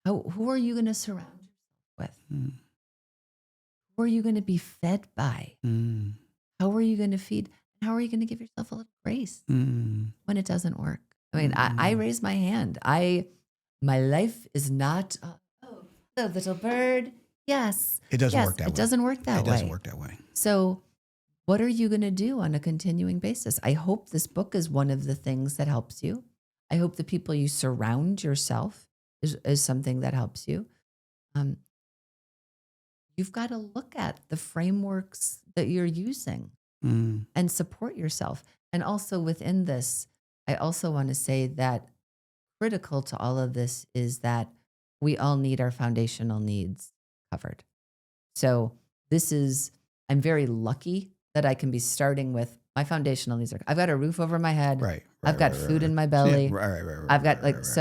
Who are you going to surround yourself with? Mm. Who are you going to be fed by? Mm. How are you going to feed? How are you going to give yourself a little grace when it doesn't work? I mean, I raise my hand. My life is not, the little bird. Yes. It doesn't work that way. It doesn't work that way. It doesn't work that way. So what are you going to do on a continuing basis? I hope this book is one of the things that helps you. I hope the people you surround yourself is something that helps you. You've got to look at the frameworks that you're using and support yourself. And also within this, I also want to say that critical to all of this is that we all need our foundational needs covered. So I'm very lucky that I can be starting with my foundational needs. I've got a roof over my head. Right. I've got food in my belly. Yeah, right. I've got that's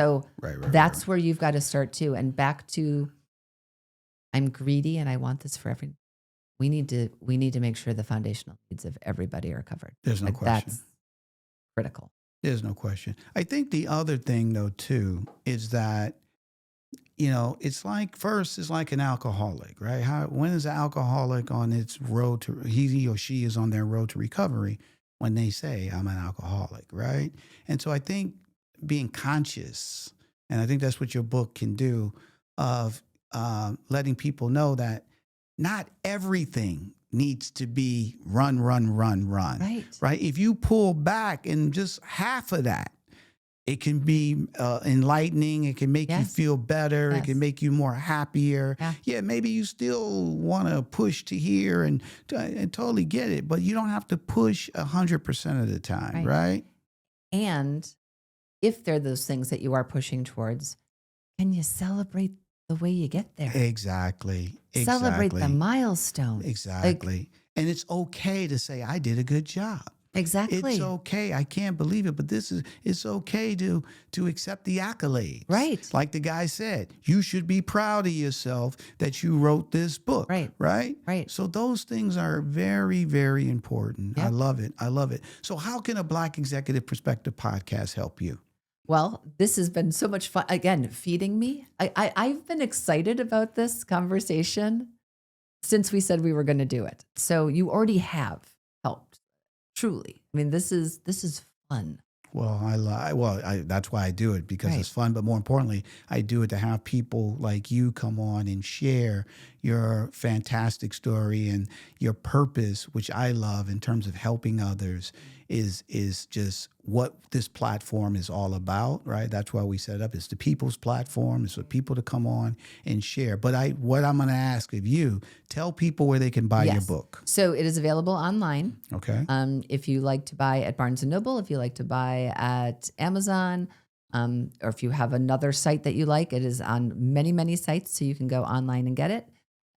right. where you've got to start too. And back to, I'm greedy and I want this for everyone. We need to make sure the foundational needs of everybody are covered. There's no question. That's critical. There's no question. I think the other thing though too is that, it's like an alcoholic, right? When is an alcoholic on its road to, he or she is on their road to recovery when they say I'm an alcoholic, right? And so I think being conscious, and I think that's what your book can do, of letting people know that not everything needs to be run. Right? If you pull back and just half of that, it can be enlightening. It can make you feel better. Yes. It can make you more happier. Yeah, maybe you still want to push to here and totally get it, but you don't have to push 100% of the time, right? And if there are those things that you are pushing towards, can you celebrate the way you get there? Exactly. Celebrate the milestone. Exactly. And it's okay to say, I did a good job. Exactly. It's okay. I can't believe it, but it's okay to accept the accolades. Right. Like the guy said, you should be proud of yourself that you wrote this book. Right. Right. So those things are very, very important. Yep. I love it. So how can a Black Executive Perspective podcast help you? Well, this has been so much fun. Again, feeding me. I've been excited about this conversation since we said we were going to do it. So you already have helped, truly. I mean, this is fun. Well, that's why I do it, because it's fun. But more importantly, I do it to have people like you come on and share your fantastic story and your purpose, which I love in terms of helping others is just what this platform is all about, right? That's why we set it up. It's the people's platform. It's for people to come on and share. But what I'm going to ask of you, tell people where they can buy your Yes. book. So it is available online. Okay. If you like to buy at Barnes & Noble, if you like to buy at Amazon, or if you have another site that you like, it is on many, many sites, so you can go online and get it.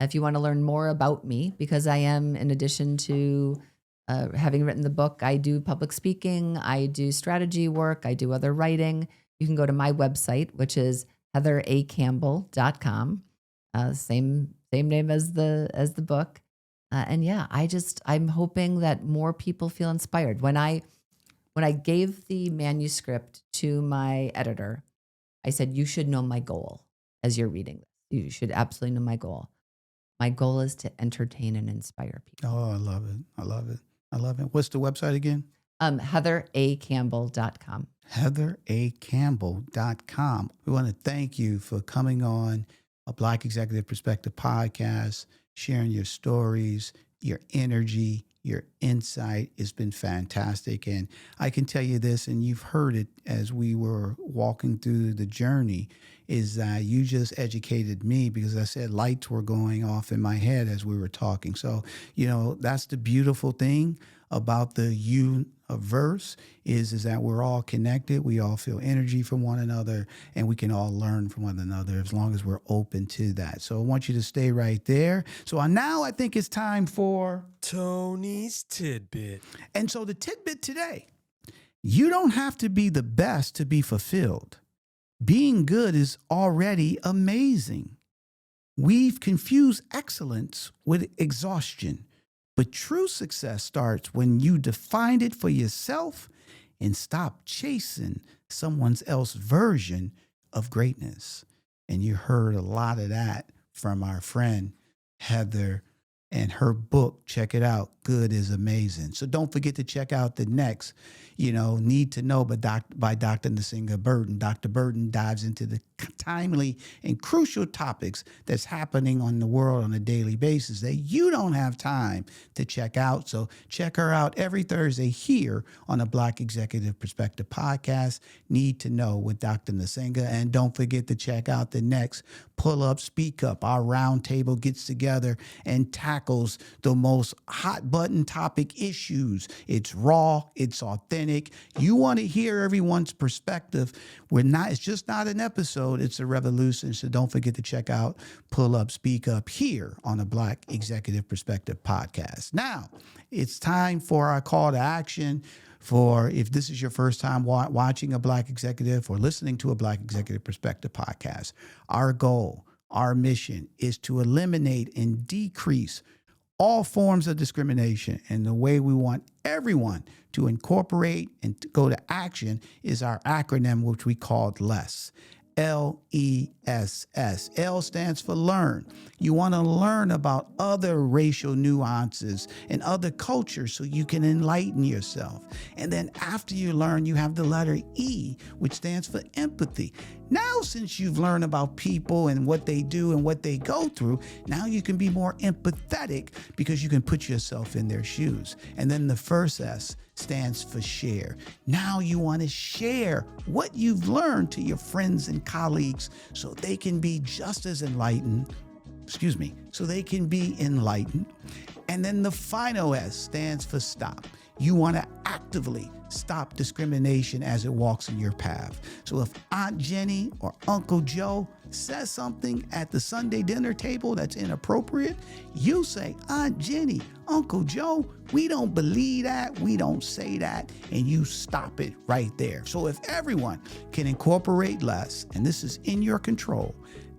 If you want to learn more about me, because I am, in addition to having written the book, I do public speaking, I do strategy work, I do other writing. You can go to my website, which is heathercampbell.com, same name as the book. And yeah, I'm hoping that more people feel inspired. When I gave the manuscript to my editor, I said, you should know my goal as you're reading this. You should absolutely know my goal. My goal is to entertain and inspire people. Oh, I love it. I love it. I love it. What's the website again? HeatherACampbell.com. HeatherACampbell.com. We want to thank you for coming on a Black Executive Perspective podcast, sharing your stories, your energy, your insight. It's been fantastic. And I can tell you this, and you've heard it as we were walking through the journey, is that you just educated me, because I said lights were going off in my head as we were talking. So, that's the beautiful thing about the universe is that we're all connected. We all feel energy from one another, and we can all learn from one another as long as we're open to that. So I want you to stay right there. So now I think it's time for Tony's Tidbit. And so the tidbit today, you don't have to be the best to be fulfilled. Being good is already amazing. We've confused excellence with exhaustion, but true success starts when you define it for yourself and stop chasing someone else's version of greatness. And you heard a lot of that from our friend Heather and her book. Check it out. Good is amazing. So don't forget to check out the next, Need to Know by Dr. Nasinga Burton. Dr. Burton dives into the timely and crucial topics that's happening on the world on a daily basis that you don't have time to check out. So check her out every Thursday here on the Black Executive Perspective podcast, Need to Know with Dr. Nasinga. And don't forget to check out the next Pull Up, Speak Up. Our roundtable gets together and tackles the most hot button topic issues. It's raw, it's authentic. You want to hear everyone's perspective. It's just not an episode, it's a revolution. So don't forget to check out Pull Up, Speak Up here on the Black Executive Perspective podcast. Now, it's time for our call to action. For if this is your first time watching a Black Executive or listening to a Black Executive Perspective podcast, our goal, our mission is to eliminate and decrease all forms of discrimination. And the way we want everyone to incorporate and to go to action is our acronym, which we called LESS. LESS. L stands for learn. You want to learn about other racial nuances and other cultures so you can enlighten yourself. And then after you learn, you have the letter E, which stands for empathy. Now, since you've learned about people and what they do and what they go through, now you can be more empathetic because you can put yourself in their shoes. And then the first S stands for share. Now you want to share what you've learned to your friends and colleagues so they can be just as enlightened. So they can be enlightened. And then the final S stands for stop. You want to actively stop discrimination as it walks in your path. So if Aunt Jenny or Uncle Joe says something at the Sunday dinner table that's inappropriate, you say, Aunt Jenny, Uncle Joe, we don't believe that, we don't say that, and you stop it right there. So if everyone can incorporate less, and this is in your control,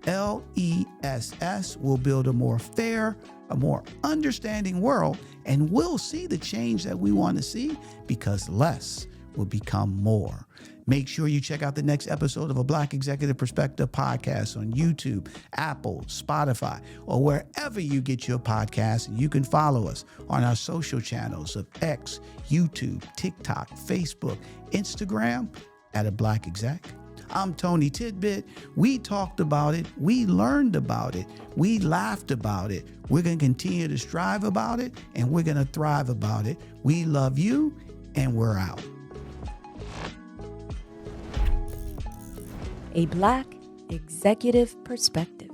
LESS will build a more fair, a more understanding world, and we'll see the change that we want to see because less will become more. Make sure you check out the next episode of a Black Executive Perspective podcast on YouTube, Apple, Spotify, or wherever you get your podcasts. You can follow us on our social channels of X, YouTube, TikTok, Facebook, Instagram at a Black Exec. I'm Tony Tidbit. We talked about it. We learned about it. We laughed about it. We're going to continue to strive about it, and we're going to thrive about it. We love you, and we're out. A Black Executive Perspective.